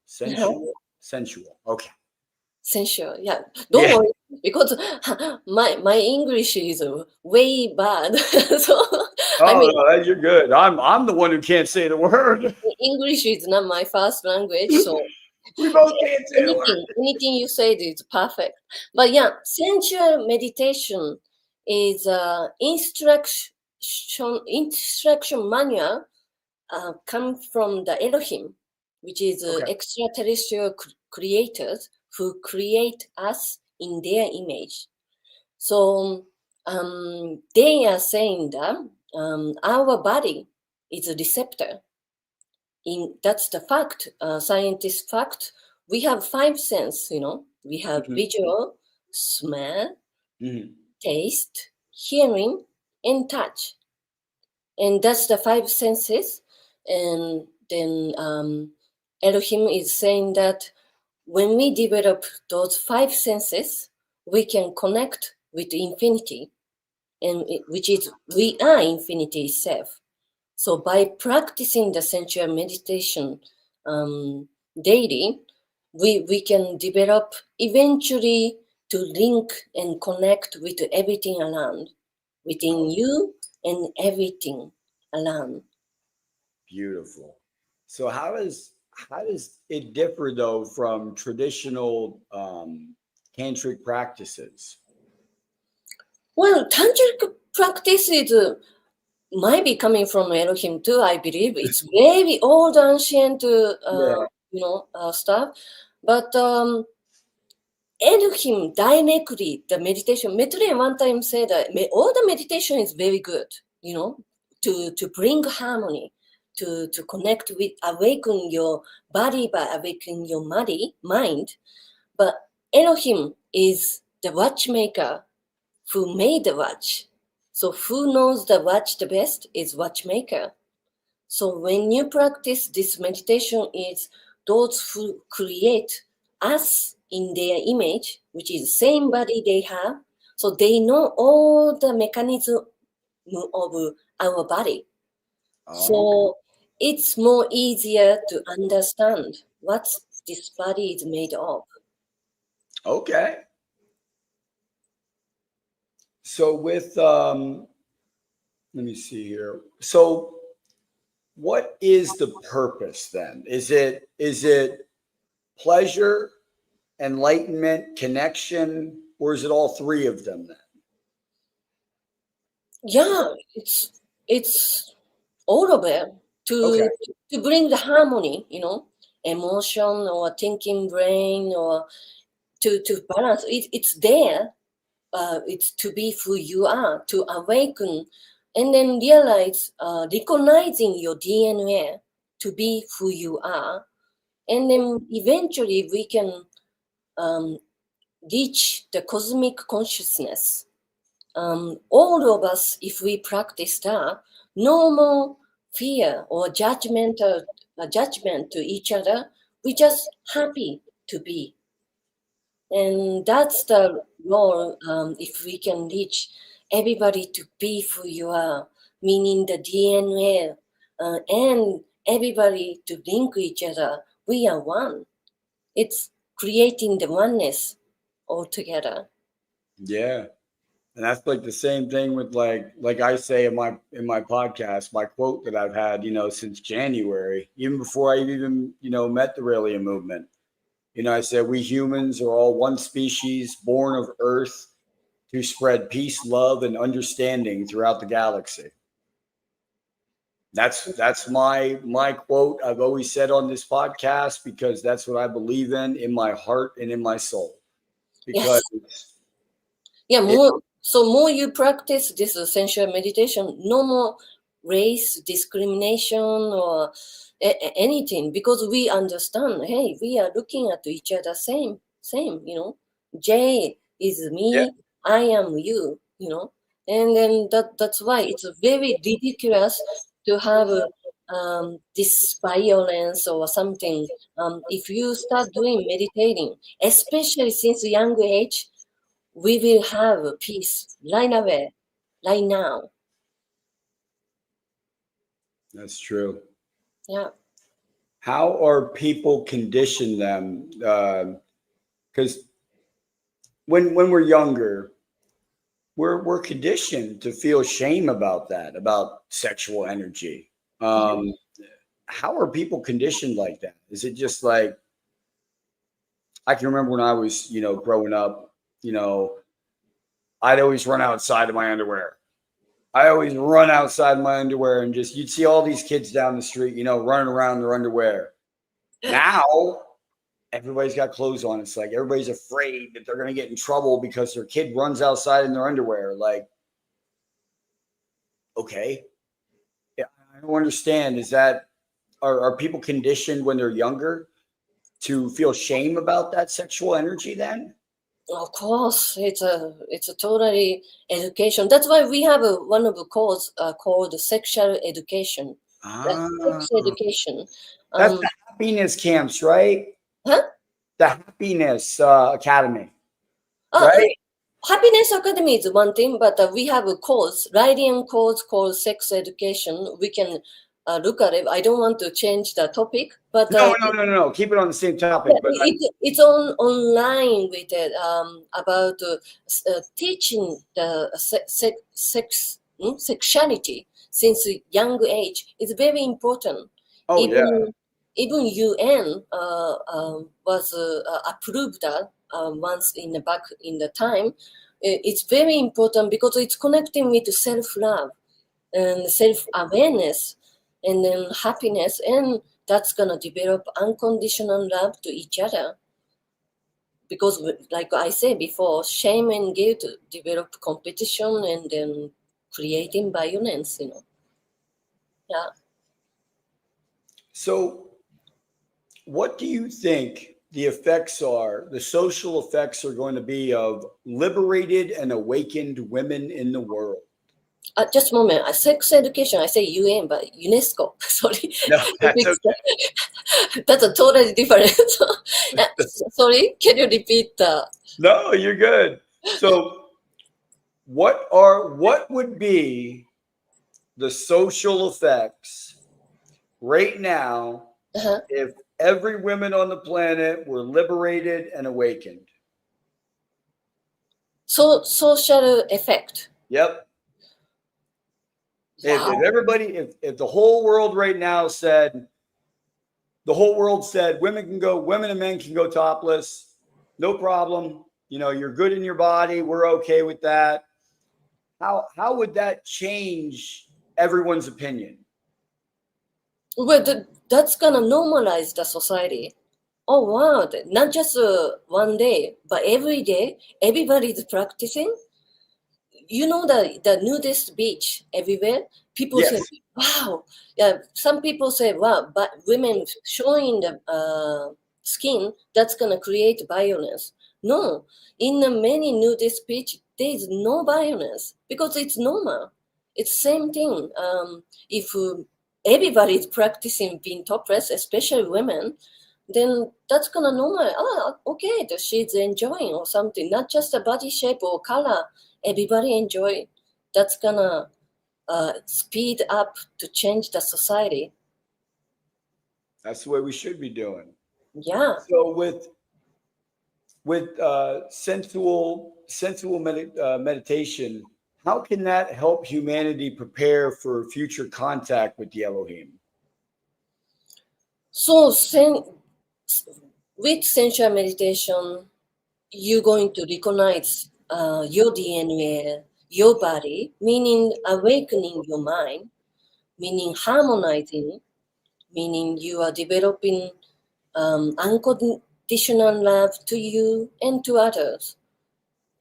Sensual. Okay. Sensual, yeah. Don't worry, because my English is way bad. So No, you're good. I'm the one who can't say the word. English is not my first language, so We both can't say the word. anything you said is perfect. But yeah, sensual meditation is instruction manual come from the Elohim, which is Okay. extraterrestrial creators who create us in their image. So they are saying that our body is a receptor. That's the fact, scientist fact. We have five senses, We have visual, smell, taste, hearing, and touch. And that's the five senses. And then Elohim is saying that when we develop those five senses, we can connect with infinity, and which is we are infinity itself. So by practicing the sensual meditation daily, we can develop eventually to link and connect with everything around, within you and everything around. Beautiful. So how does it differ though from traditional tantric practices? Well, tantric practice is might be coming from Elohim too. I believe it's very old, ancient, stuff. But Elohim directly, the meditation. Maitreya one time said that all the meditation is very good, to bring harmony, to connect with, awaken your body by awakening your mind. But Elohim is the watchmaker who made the watch. So who knows the watch the best is watchmaker. So when you practice this meditation, is those who create us in their image, which is the same body they have. So they know all the mechanism of our body. So it's more easier to understand what this body is made of. Okay. So with let me see here. So what is the purpose then? Is it pleasure enlightenment, connection, or is it all three of them then? Yeah, it's all of it Okay. to bring the harmony, emotion or thinking brain or to balance. It's there. It's to be who you are, to awaken, and then realize, recognizing your DNA to be who you are, and then eventually we can reach the cosmic consciousness. All of us, if we practice that, no more fear or judgment to each other. We just happy to be, and that's the role. If we can reach everybody to be who you are, meaning the DNA, and everybody to link each other, we are one. It's creating the oneness altogether. Yeah. And that's like the same thing with like I say in my podcast, my quote that I've had, since January, even before I even, met the Raelian Movement. I said we humans are all one species born of Earth to spread peace, love, and understanding throughout the galaxy. That's my quote I've always said on this podcast, because that's what I believe in my heart and in my soul. Because Yes. Yeah, more you practice this sensual meditation, no more race discrimination or anything, because we understand, hey, we are looking at each other same, Jay is me, yeah, I am you, and then that's why it's very ridiculous to have this violence or something. If you start doing meditating, especially since young age, we will have peace right away, right now. that's true. Yeah. How are people conditioned them? Because when we're younger, we're conditioned to feel shame about that, about sexual energy. How are people conditioned like that? Is it just like, I can remember when I was, growing up, I'd always run outside of my underwear. I always run outside my underwear, and just, you'd see all these kids down the street, running around in their underwear. Now everybody's got clothes on. It's like everybody's afraid that they're going to get in trouble because their kid runs outside in their underwear. Like, okay, yeah, I don't understand. Is that, are people conditioned when they're younger to feel shame about that sexual energy then? Of course, it's a totally education. That's why we have one of the course called sexual education. That's Ah, sex education. that's the happiness camps, right? Huh? The happiness academy, Uh, right? Happiness Academy is one thing, but we have a course, Raelian course called sex education. We can look at it. I don't want to change the topic, but No. Keep it on the same topic. But it's online with it, about teaching the sexuality since a young age. It's very important. oh yeah, Even UN was approved that once in the back in the time. It's very important because it's connecting with self-love and self-awareness, and then happiness, and that's gonna develop unconditional love to each other. Because, like I said before, shame and guilt develop competition and then creating violence. Yeah. So, what do you think the effects are, the social effects are going to be of liberated and awakened women in the world? Just a moment. Sex education, I say UN, but UNESCO. Sorry. No, that's okay. That's a totally different. Sorry, can you repeat the? No, you're good. So, what would be the social effects right now Uh-huh. if every woman on the planet were liberated and awakened? So social effect. Yep. If Wow. everybody, if the whole world right now said, women and men can go topless, no problem. You're good in your body. We're okay with that. How would that change everyone's opinion? Well, that's gonna normalize the society. Oh wow, not just one day, but every day, everybody's practicing. The nudist beach everywhere. People say, Yes. "Wow." Yeah, some people say, "Wow," but women showing the skin, that's gonna create violence. No, in the many nudist beach, there is no violence because it's normal. It's same thing. If everybody is practicing being topless, especially women, then that's gonna normal. Okay, she's enjoying or something. Not just the body shape or color. Everybody enjoy. That's gonna speed up to change the society. That's the way we should be doing. Yeah. So with sensual meditation, how can that help humanity prepare for future contact with the Elohim? So with sensual meditation, you're going to recognize your DNA, your body, meaning awakening your mind, meaning harmonizing, meaning you are developing unconditional love to you and to others.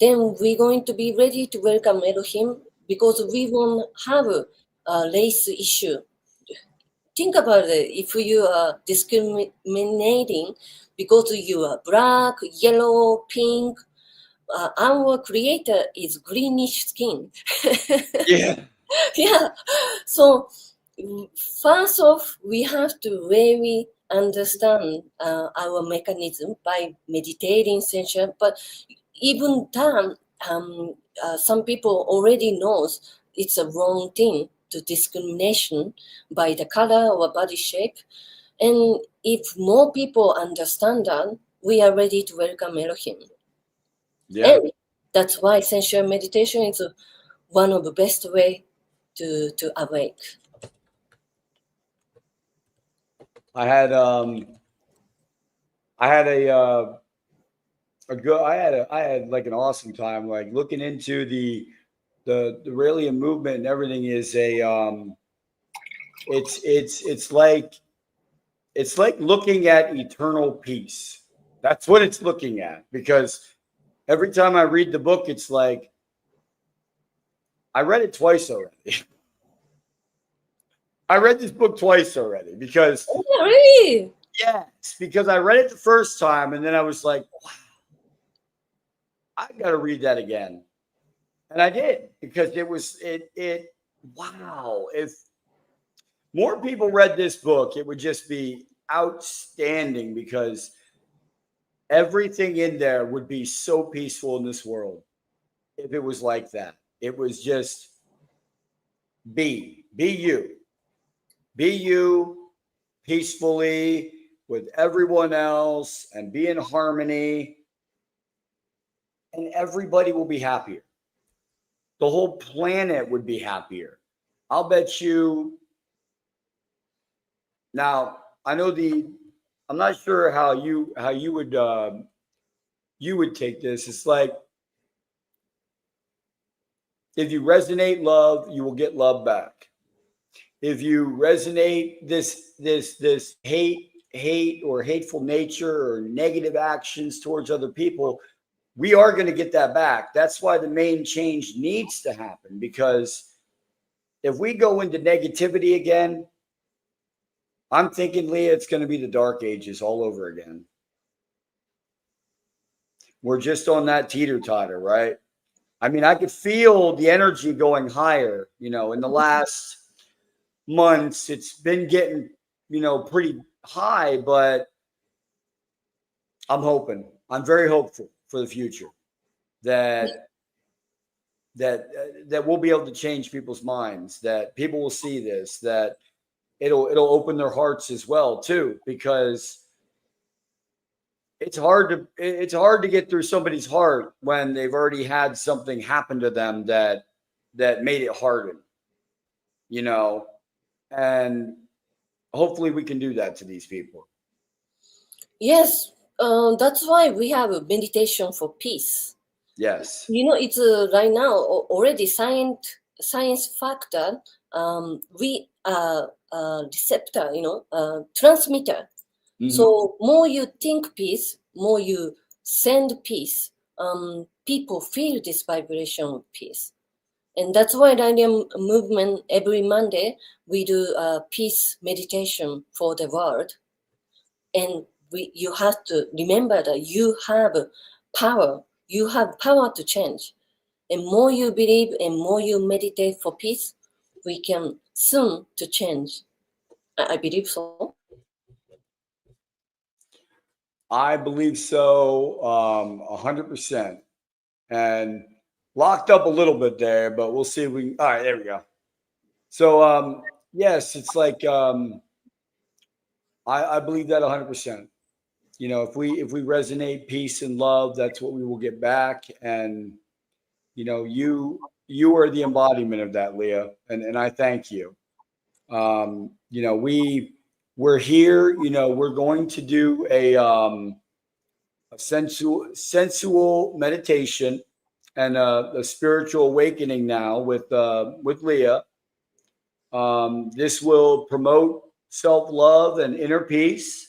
Then we're going to be ready to welcome Elohim because we won't have a race issue. Think about it. If you are discriminating because you are black, yellow, pink, our creator is greenish skin. Yeah. Yeah. So first off, we have to really understand our mechanism by meditating session. But even then, some people already knows it's a wrong thing to discrimination by the color or body shape. And if more people understand that, we are ready to welcome Elohim. Yeah. And that's why sensual meditation is one of the best way to awake. I had I had like an awesome time like looking into the Raelian movement and everything is a it's like looking at eternal peace. That's what it's looking at because every time I read the book, it's like I read it twice already. I read this book twice already because Oh, really? yes, because I read it the first time and then I was like, wow, I got to read that again. And I did because it wow, if more people read this book, it would just be outstanding because everything in there would be so peaceful in this world if it was like that. It was just be you peacefully with everyone else and be in harmony, and everybody will be happier. The whole planet would be happier. I'll bet you. Now, I know I'm not sure you would take this. It's like if you resonate love, you will get love back. If you resonate this hate or hateful nature or negative actions towards other people, we are going to get that back. That's why the main change needs to happen, because if we go into negativity again, I'm thinking, Leah, it's going to be the dark ages all over again. We're just on that teeter-totter, right? I mean, I could feel the energy going higher, in the last months. It's been getting, pretty high, but I'm very hopeful for the future that that we'll be able to change people's minds, that people will see this, that it'll open their hearts as well too, because it's hard to get through somebody's heart when they've already had something happen to them that made it harden, and hopefully we can do that to these people. Yes, That's why we have a meditation for peace. Yes. It's right now already science factor. We are receptor, transmitter. Mhm. So more you think peace, more you send peace. People feel this vibration of peace. And that's why Raelian Movement, every Monday, we do a peace meditation for the world. And you have to remember that you have power. You have power to change. And more you believe and more you meditate for peace, we can soon to change. I believe so. I believe so, 100%. And locked up a little bit there, but we'll see if we. All right, there we go. So, yes, it's like I believe that 100%. If we resonate peace and love, that's what we will get back. And you are the embodiment of that, Leah, and I thank you. We're here. We're going to do a sensual meditation and a spiritual awakening now with Leah. This will promote self-love and inner peace.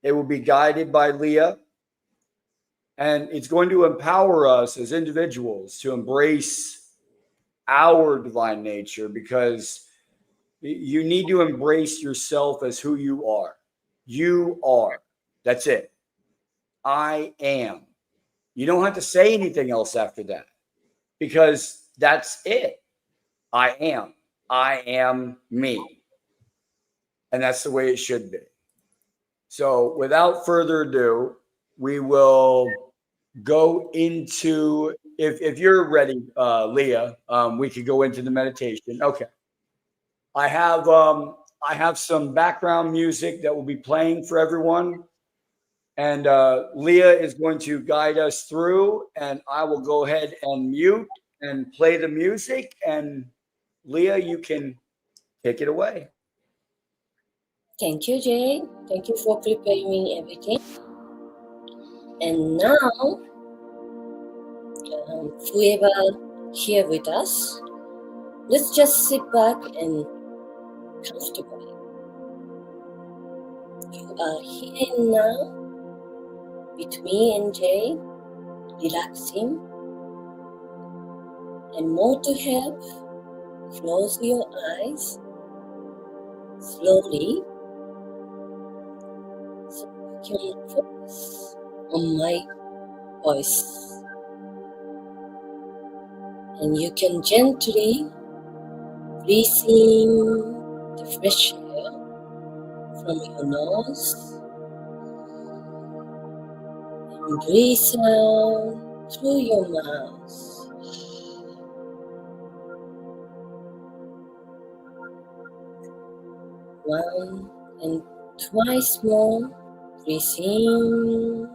It will be guided by Leah, and it's going to empower us as individuals to embrace our divine nature, because you need to embrace yourself as who you are. You are. That's it. I am. You don't have to say anything else after that, because that's it. I am. I am me. And that's the way it should be. So, without further ado, we will go into, if you're ready, Leah, we could go into the meditation. Okay. I have some background music that will be playing for everyone. And Leah is going to guide us through, and I will go ahead and mute and play the music. And Leah, you can take it away. Thank you, Jay. Thank you for preparing everything. And now, whoever here with us, let's just sit back and comfortably. You are here now with me and Jay, relaxing. And more to help, close your eyes slowly so you can focus on my voice. And you can gently breathe in the fresh air from your nose and breathe out through your mouth. One and twice more. Breathe in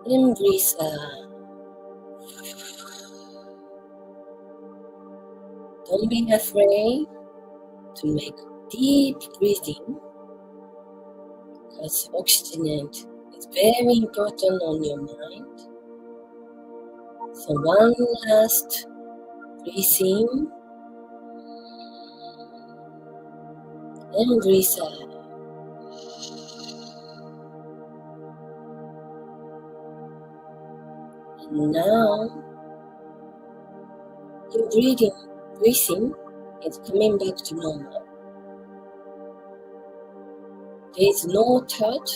and breathe out. Don't be afraid to make deep breathing, because oxygen is very important on your mind. So one last breathe in and breathe out. And now your breathing is coming back to normal. There is no thought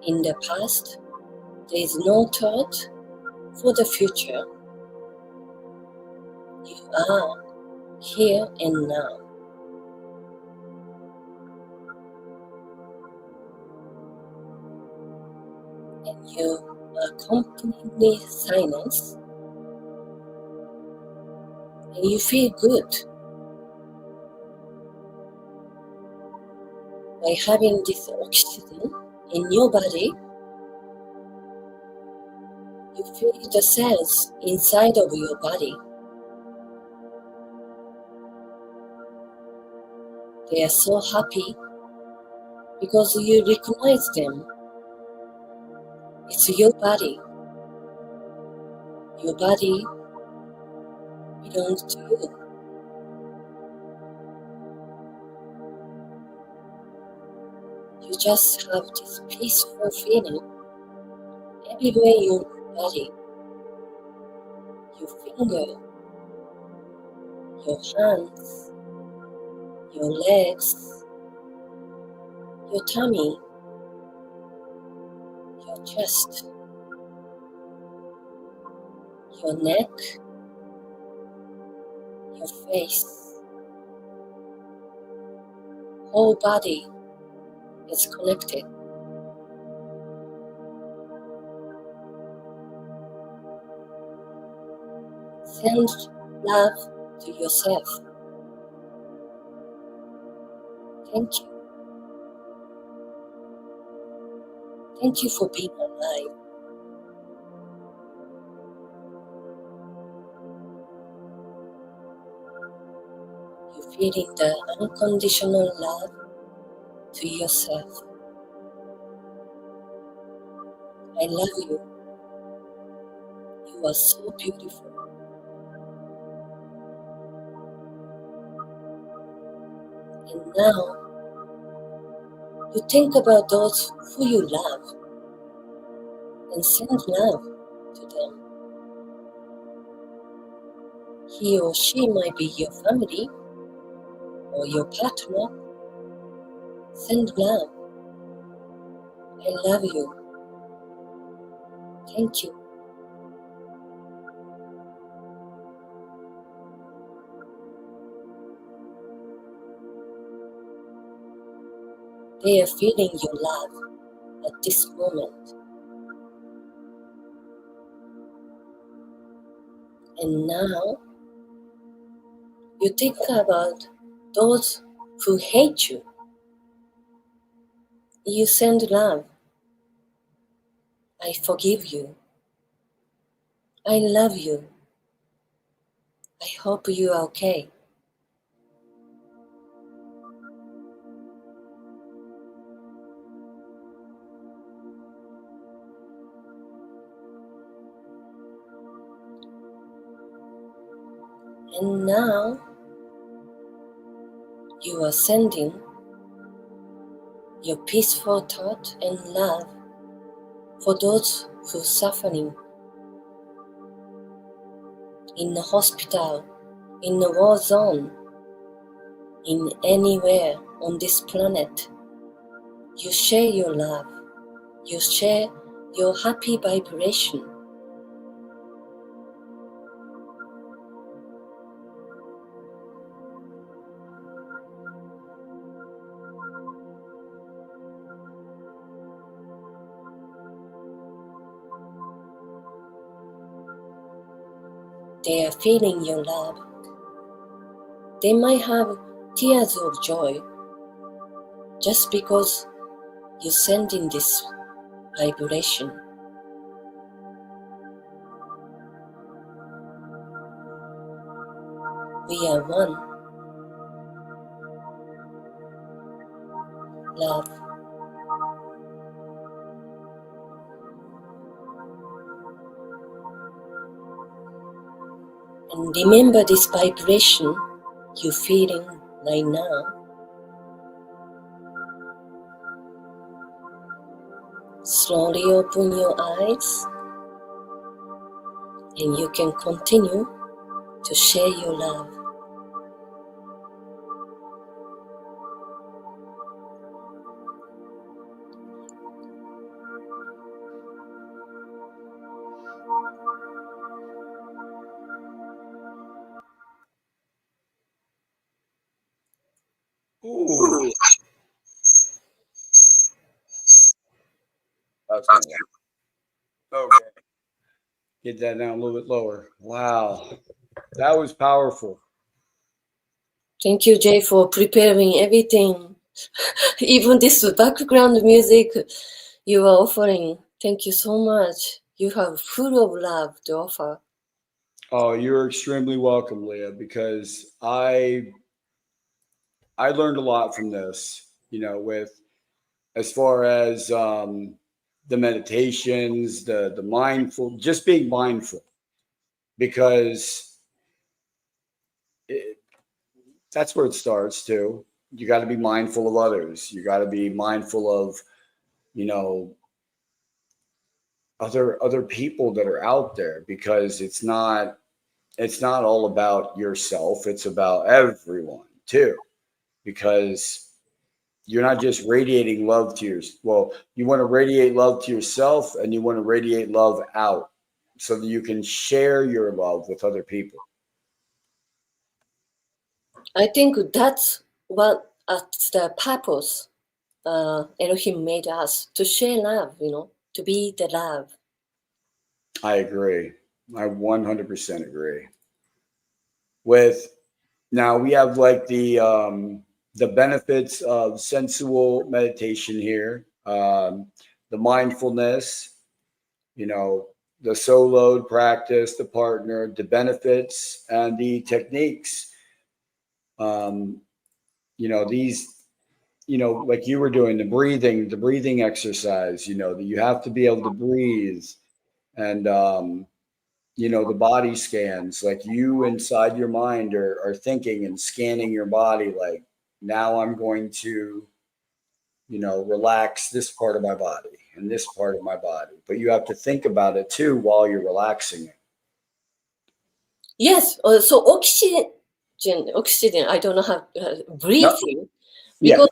in the past. There is no thought for the future. You are here and now. And you are completely silent. And you feel good by having this oxygen in your body. You feel the cells inside of your body. They are so happy because you recognize them. It's your body. Your body belongs to you. You just have this peaceful feeling everywhere in your body. Your finger, your hands, your legs, your tummy, your chest, your neck, your face. Whole body is connected. Send love to yourself. Thank you. Thank you for being alive. You're feeling the unconditional love to yourself. I love you. You are so beautiful. And now, you think about those who you love and send love to them. He or she might be your family or your partner. Send love. I love you. Thank you. They are feeling your love at this moment. And now, you think about those who hate you. You send love. I forgive you. I love you. I hope you are okay. And now, you are sending your peaceful thought and love for those who are suffering in the hospital, in the war zone, in anywhere on this planet. You share your love. You share your happy vibration. They are feeling your love. They might have tears of joy just because you send in this vibration. We are one. Love. And remember this vibration you're feeling right now. Slowly open your eyes and you can continue to share your love. Ooh. Okay. Okay. Get that down a little bit lower. Wow. That was powerful. Thank you, Jay, for preparing everything. Even this background music you are offering. Thank you so much. You have full of love to offer. Oh, you're extremely welcome, Leah, because I learned a lot from this, with as far as the meditations, the mindful, just being mindful, because that's where it starts too. You got to be mindful of others. You got to be mindful of, you know, other people that are out there, because it's not all about yourself. It's about everyone too, because you're not just radiating love to you want to radiate love to yourself, and you want to radiate love out so that you can share your love with other people. I think that's the purpose Elohim made us, to share love, to be the love. I agree. I 100% agree. With now we have like the benefits of sensual meditation here, the mindfulness, the soloed practice, the partner, the benefits, and the techniques. These, like you were doing the breathing exercise, that you have to be able to breathe, and the body scans, like you inside your mind are thinking and scanning your body, like, now I'm going to, relax this part of my body and this part of my body. But you have to think about it too while you're relaxing it. Yes. So oxygen, I don't know how, breathing, Yeah. because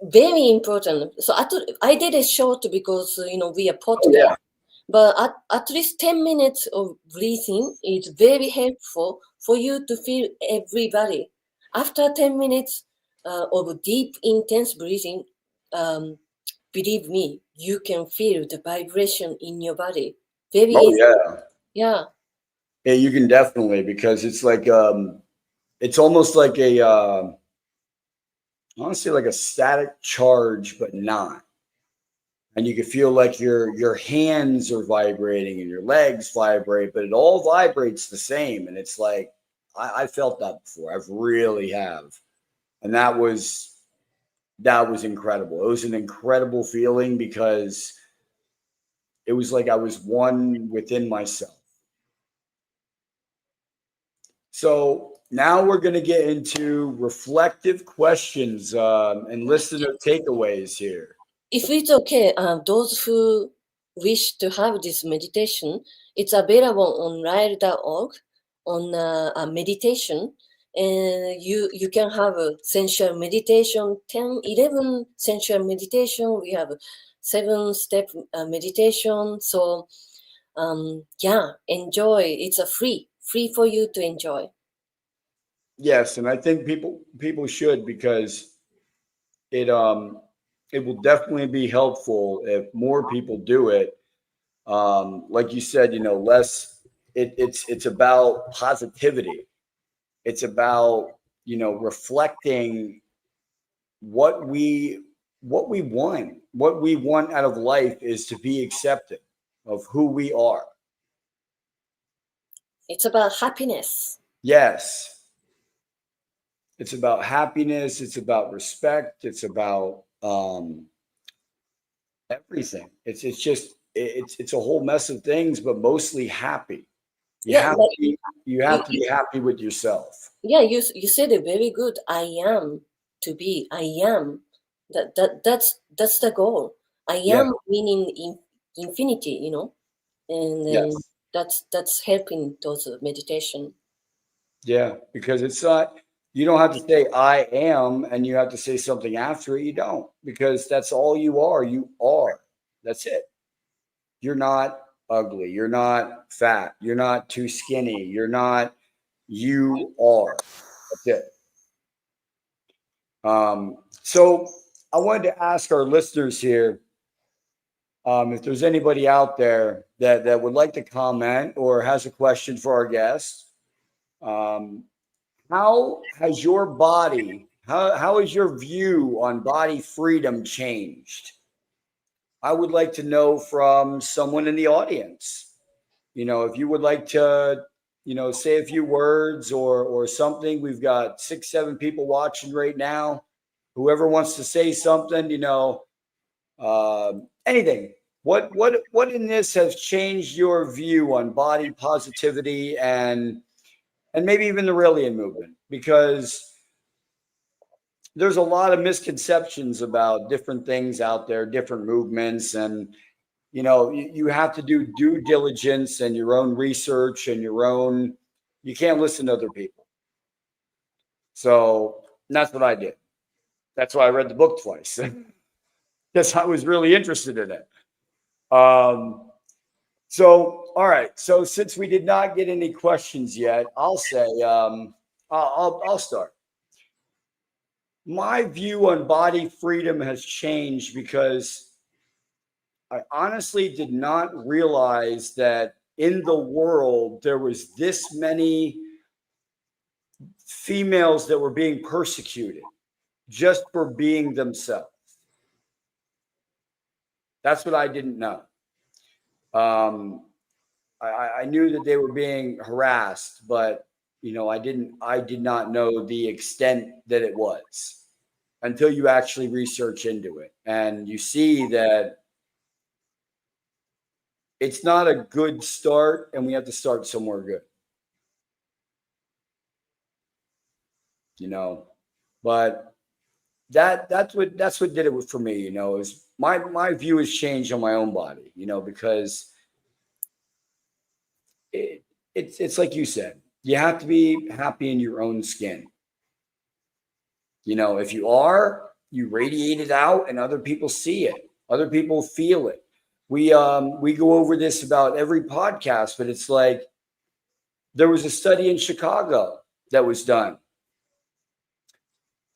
very important. So I did a short because, we are podcast. Oh, yeah. But at least 10 minutes of breathing is very helpful for you to feel everybody. After 10 minutes of deep, intense breathing, believe me, you can feel the vibration in your body. Very Oh, easy. yeah. Yeah. Yeah, you can definitely, because it's like, it's almost like honestly, like a static charge, but not. And you can feel like your hands are vibrating and your legs vibrate, but it all vibrates the same. And it's like, I felt that before. I've really have. And that was incredible. It was an incredible feeling, because it was like I was one within myself. So now we're going to get into reflective questions, and listener takeaways here. If it's okay, those who wish to have this meditation, it's available on Rael.org on a meditation. And you can have a sensual meditation, 10, 11 sensual meditation. We have 7-step meditation. So enjoy. It's a free for you to enjoy. Yes, and I think people should, because it will definitely be helpful if more people do it. Like you said, less. It's about positivity. It's about reflecting what we want. What we want out of life is to be accepted of who we are. It's about happiness. Yes. It's about happiness. It's about respect. It's about everything. It's a whole mess of things, but mostly happy. You have to be happy with yourself. Yeah, you said it very good. I am to be. I am. That's the goal. I am meaning infinity, and then Yes. that's helping those meditation. Yeah, because it's not. You don't have to say I am, and you have to say something after it. You don't, because that's all you are. You are. That's it. You're not ugly. You're not fat. You're not too skinny. You're not. You are. That's it. So I wanted to ask our listeners here, if there's anybody out there that would like to comment or has a question for our guest. How has your body, how has your view on body freedom changed? I would like to know from someone in the audience. If you would like to, say a few words or something. We've got 6, 7 people watching right now. Whoever wants to say something, anything. What in this has changed your view on body positivity and maybe even the Raelian movement? Because there's a lot of misconceptions about different things out there, different movements, and you have to do due diligence and your own research and you can't listen to other people. So that's what I did. That's why I read the book twice. Because I was really interested in it. So, all right. So since we did not get any questions yet, I'll say, I'll start. My view on body freedom has changed because I honestly did not realize that in the world there was this many females that were being persecuted just for being themselves. That's what I didn't know. I knew that they were being harassed, but I did not know the extent that it was until you actually research into it. And you see that it's not a good start, and we have to start somewhere good. But that's what did it for me, is my view has changed on my own body, because it's like you said, you have to be happy in your own skin. If you are, you radiate it out and other people see it. Other people feel it. We go over this about every podcast, but it's like there was a study in Chicago that was done.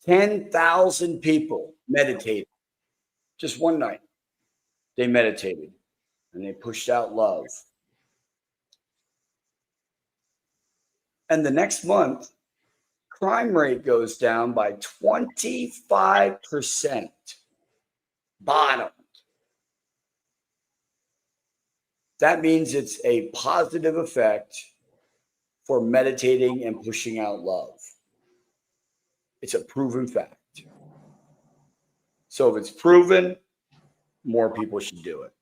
10,000 people meditated. Just one night. They meditated and they pushed out love. And the next month, crime rate goes down by 25%. Bottomed. That means it's a positive effect for meditating and pushing out love. It's a proven fact. So if it's proven, more people should do it.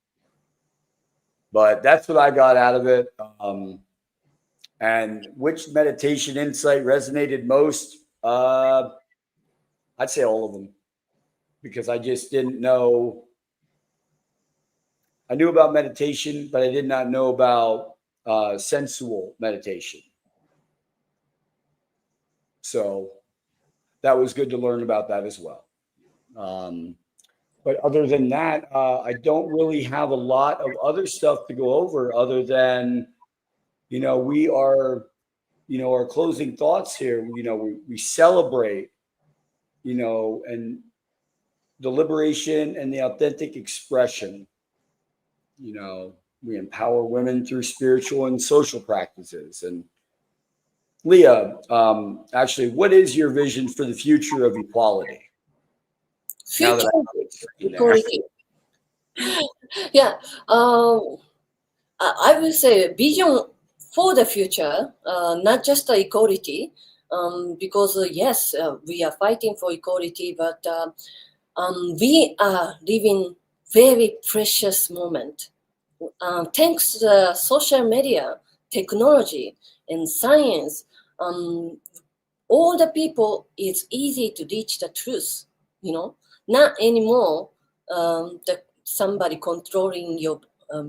But that's what I got out of it. And which meditation insight resonated most? I'd say all of them, because I just didn't know. I knew about meditation, but I did not know about sensual meditation. So that was good to learn about that as well. But other than that, I don't really have a lot of other stuff to go over other than, we are, our closing thoughts here, we celebrate, and the liberation and the authentic expression. We empower women through spiritual and social practices. And Leah, actually, what is your vision for the future of equality? Future equality. Yeah. I will say vision for the future, not just the equality, because yes, we are fighting for equality, but we are living very precious moment. Thanks to the social media, technology, and science, all the people, it's easy to reach the truth. Not anymore somebody controlling your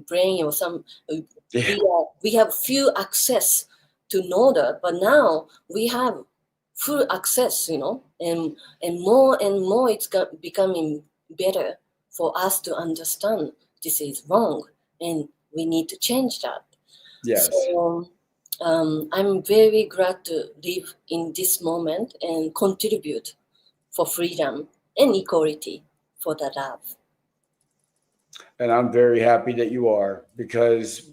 brain or some. We have few access to know that, but now we have full access, and more it's becoming better for us to understand this is wrong and we need to change that. Yes. So I'm very glad to live in this moment and contribute for freedom and equality for the love. And I'm very happy that you are, because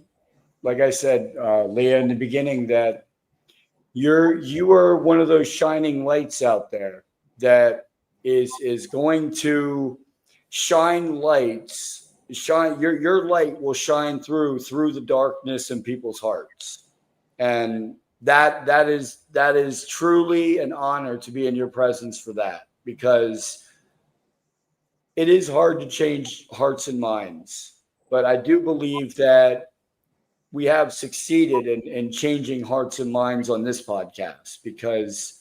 like I said, Leah, in the beginning, that you are one of those shining lights out there that is going to shine lights. Your light will shine through the darkness in people's hearts, and that is truly an honor to be in your presence for that, because it is hard to change hearts and minds, but I do believe that we have succeeded in changing hearts and minds on this podcast because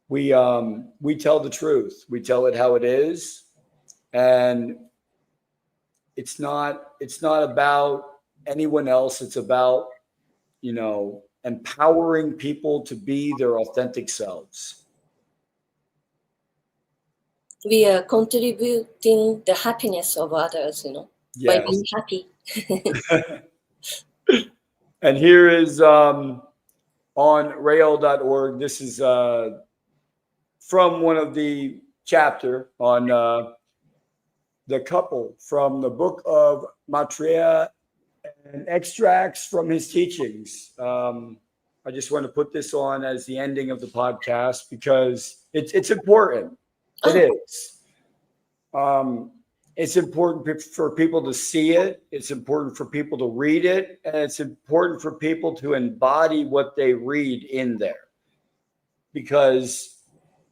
we tell the truth. We tell it how it is, and it's not about anyone else. It's about, empowering people to be their authentic selves. We are contributing the happiness of others, by Yes. being happy. And here is on rael.org. This is from one of the chapter on the couple from the book of Maitreya and extracts from his teachings. I just want to put this on as the ending of the podcast because it's important. It is. It's important for people to see it. It's important for people to read it. And it's important for people to embody what they read in there. Because,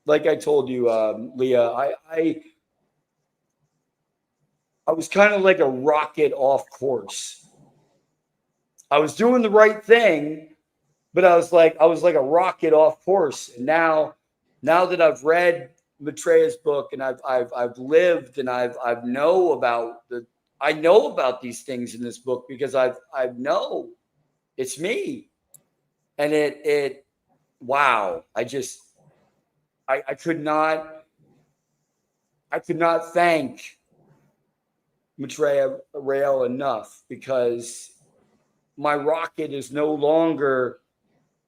like I told you, Leah, I was kind of like a rocket off course. I was doing the right thing, but I was like a rocket off course. And now that I've read Maitreya's book and I've lived and I know about these things in this book because I know it's me. And it wow, I could not thank Maitreya Rael enough because my rocket is no longer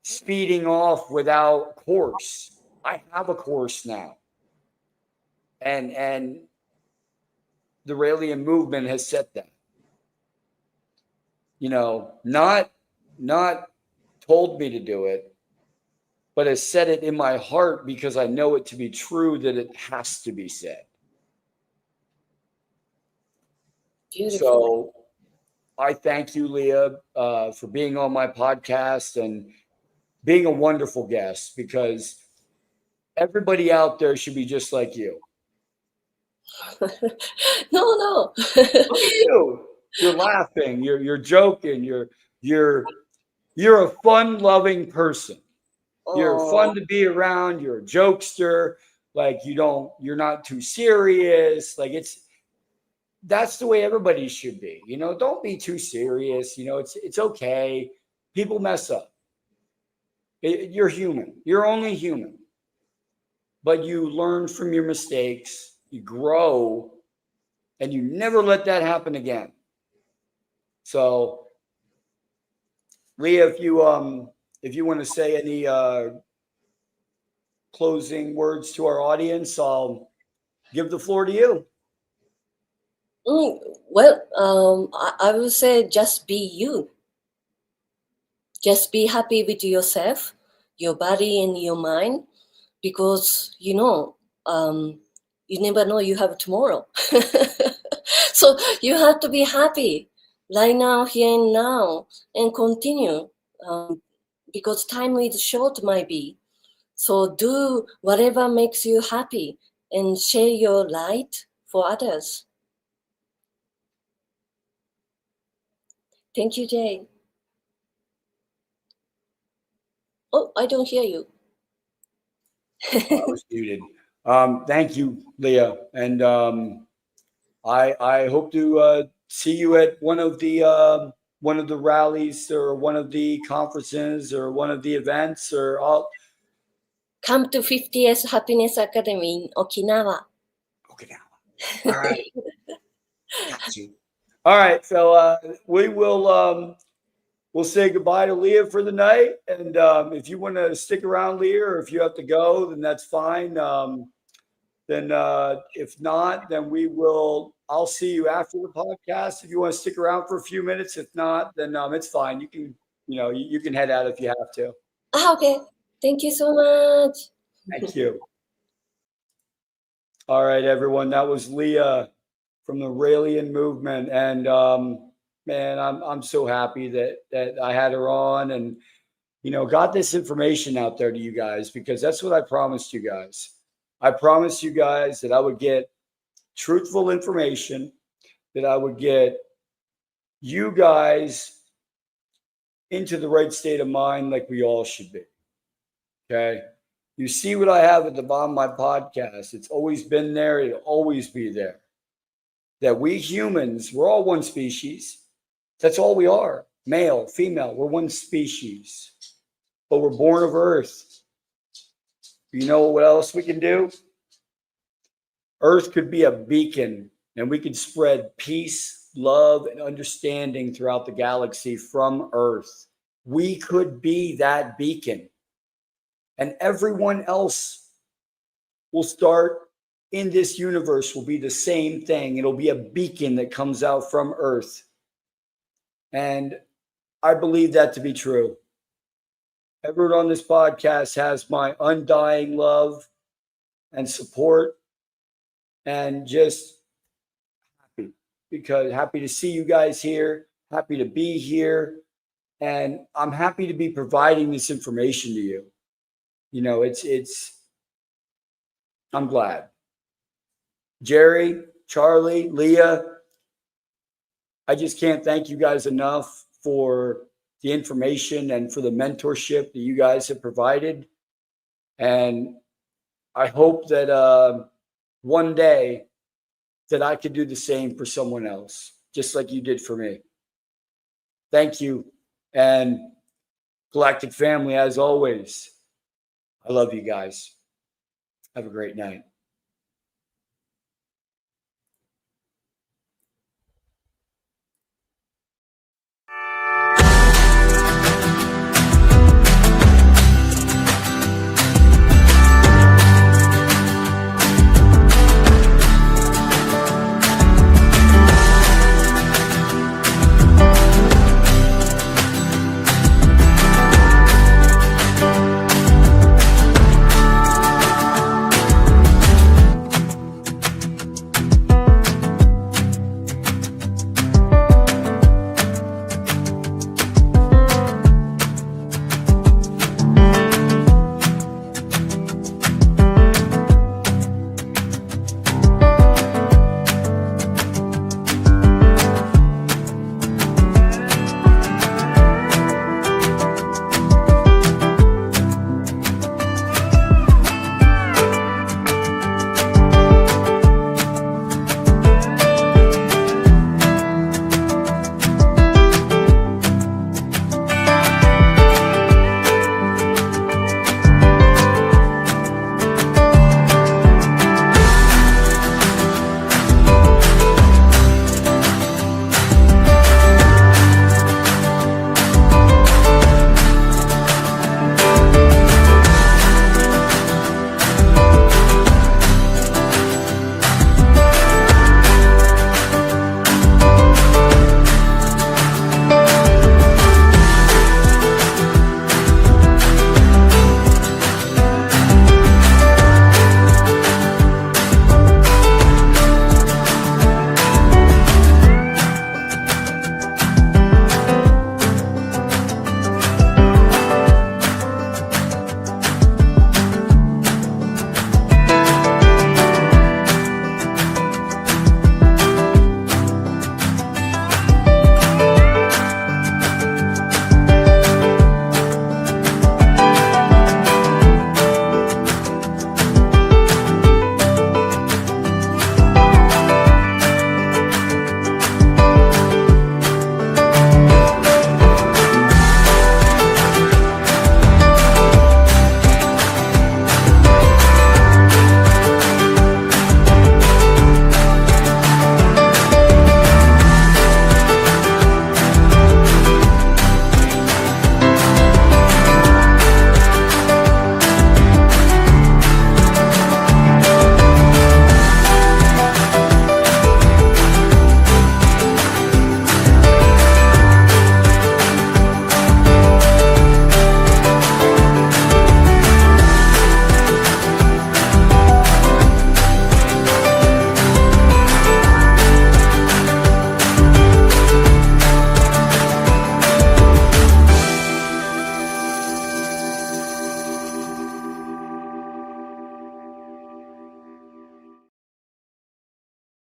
speeding off without course. I have a course now. And the Raelian movement has set that. Not told me to do it, but has said it in my heart because I know it to be true that it has to be said. Beautiful. So I thank you, Leah, for being on my podcast and being a wonderful guest because everybody out there should be just like you. No. Look at you. You're laughing. You're joking. You're a fun-loving person. You're fun to be around. You're a jokester. Like you're not too serious. Like that's the way everybody should be. Don't be too serious. It's okay. People mess up. You're human. You're only human. But you learn from your mistakes. You grow, and you never let that happen again. So, Leah, if you want to say any closing words to our audience, I'll give the floor to you. Well, I will say just be you. Just be happy with yourself, your body and your mind, because you never know you have tomorrow. So you have to be happy right now, here and now, and continue because time is short, might be. So do whatever makes you happy and share your light for others. Thank you, Jay. Oh, I don't hear you. I was muted. Thank you, Leah, and I hope to see you at one of the rallies or one of the conferences or one of the events or all. Come to 50th Happiness Academy in Okinawa. All right. Got you. All right. So we will we'll say goodbye to Leah for the night. And if you want to stick around, Leah, or if you have to go, then that's fine. Then if not, then I'll see you after the podcast. If you want to stick around for a few minutes, if not, then it's fine. You can, you can head out if you have to. Okay. Thank you so much. Thank you. All right, everyone. That was Leah from the Raelian Movement. And man, I'm so happy that I had her on and, got this information out there to you guys because that's what I promised you guys. I promised you guys that I would get truthful information, that I would get you guys into the right state of mind like we all should be. Okay? You see what I have at the bottom of my podcast. It's always been there. It'll always be there. That we humans, we're all one species. That's all we are. Male, female, we're one species. But we're born of Earth. You know what else we can do? Earth could be a beacon, and we could spread peace, love, and understanding throughout the galaxy from Earth. We could be that beacon. And everyone else will start in this universe will be the same thing. It'll be a beacon that comes out from Earth. And I believe that to be true. Everyone on this podcast has my undying love and support, and just happy to see you guys here, happy to be here, and I'm happy to be providing this information to you. You know, I'm glad. Jerry, Charlie, Leah, I just can't thank you guys enough for the information and for the mentorship that you guys have provided. And I hope that one day that I could do the same for someone else, just like you did for me. Thank you. And Galactic Family, as always, I love you guys. Have a great night.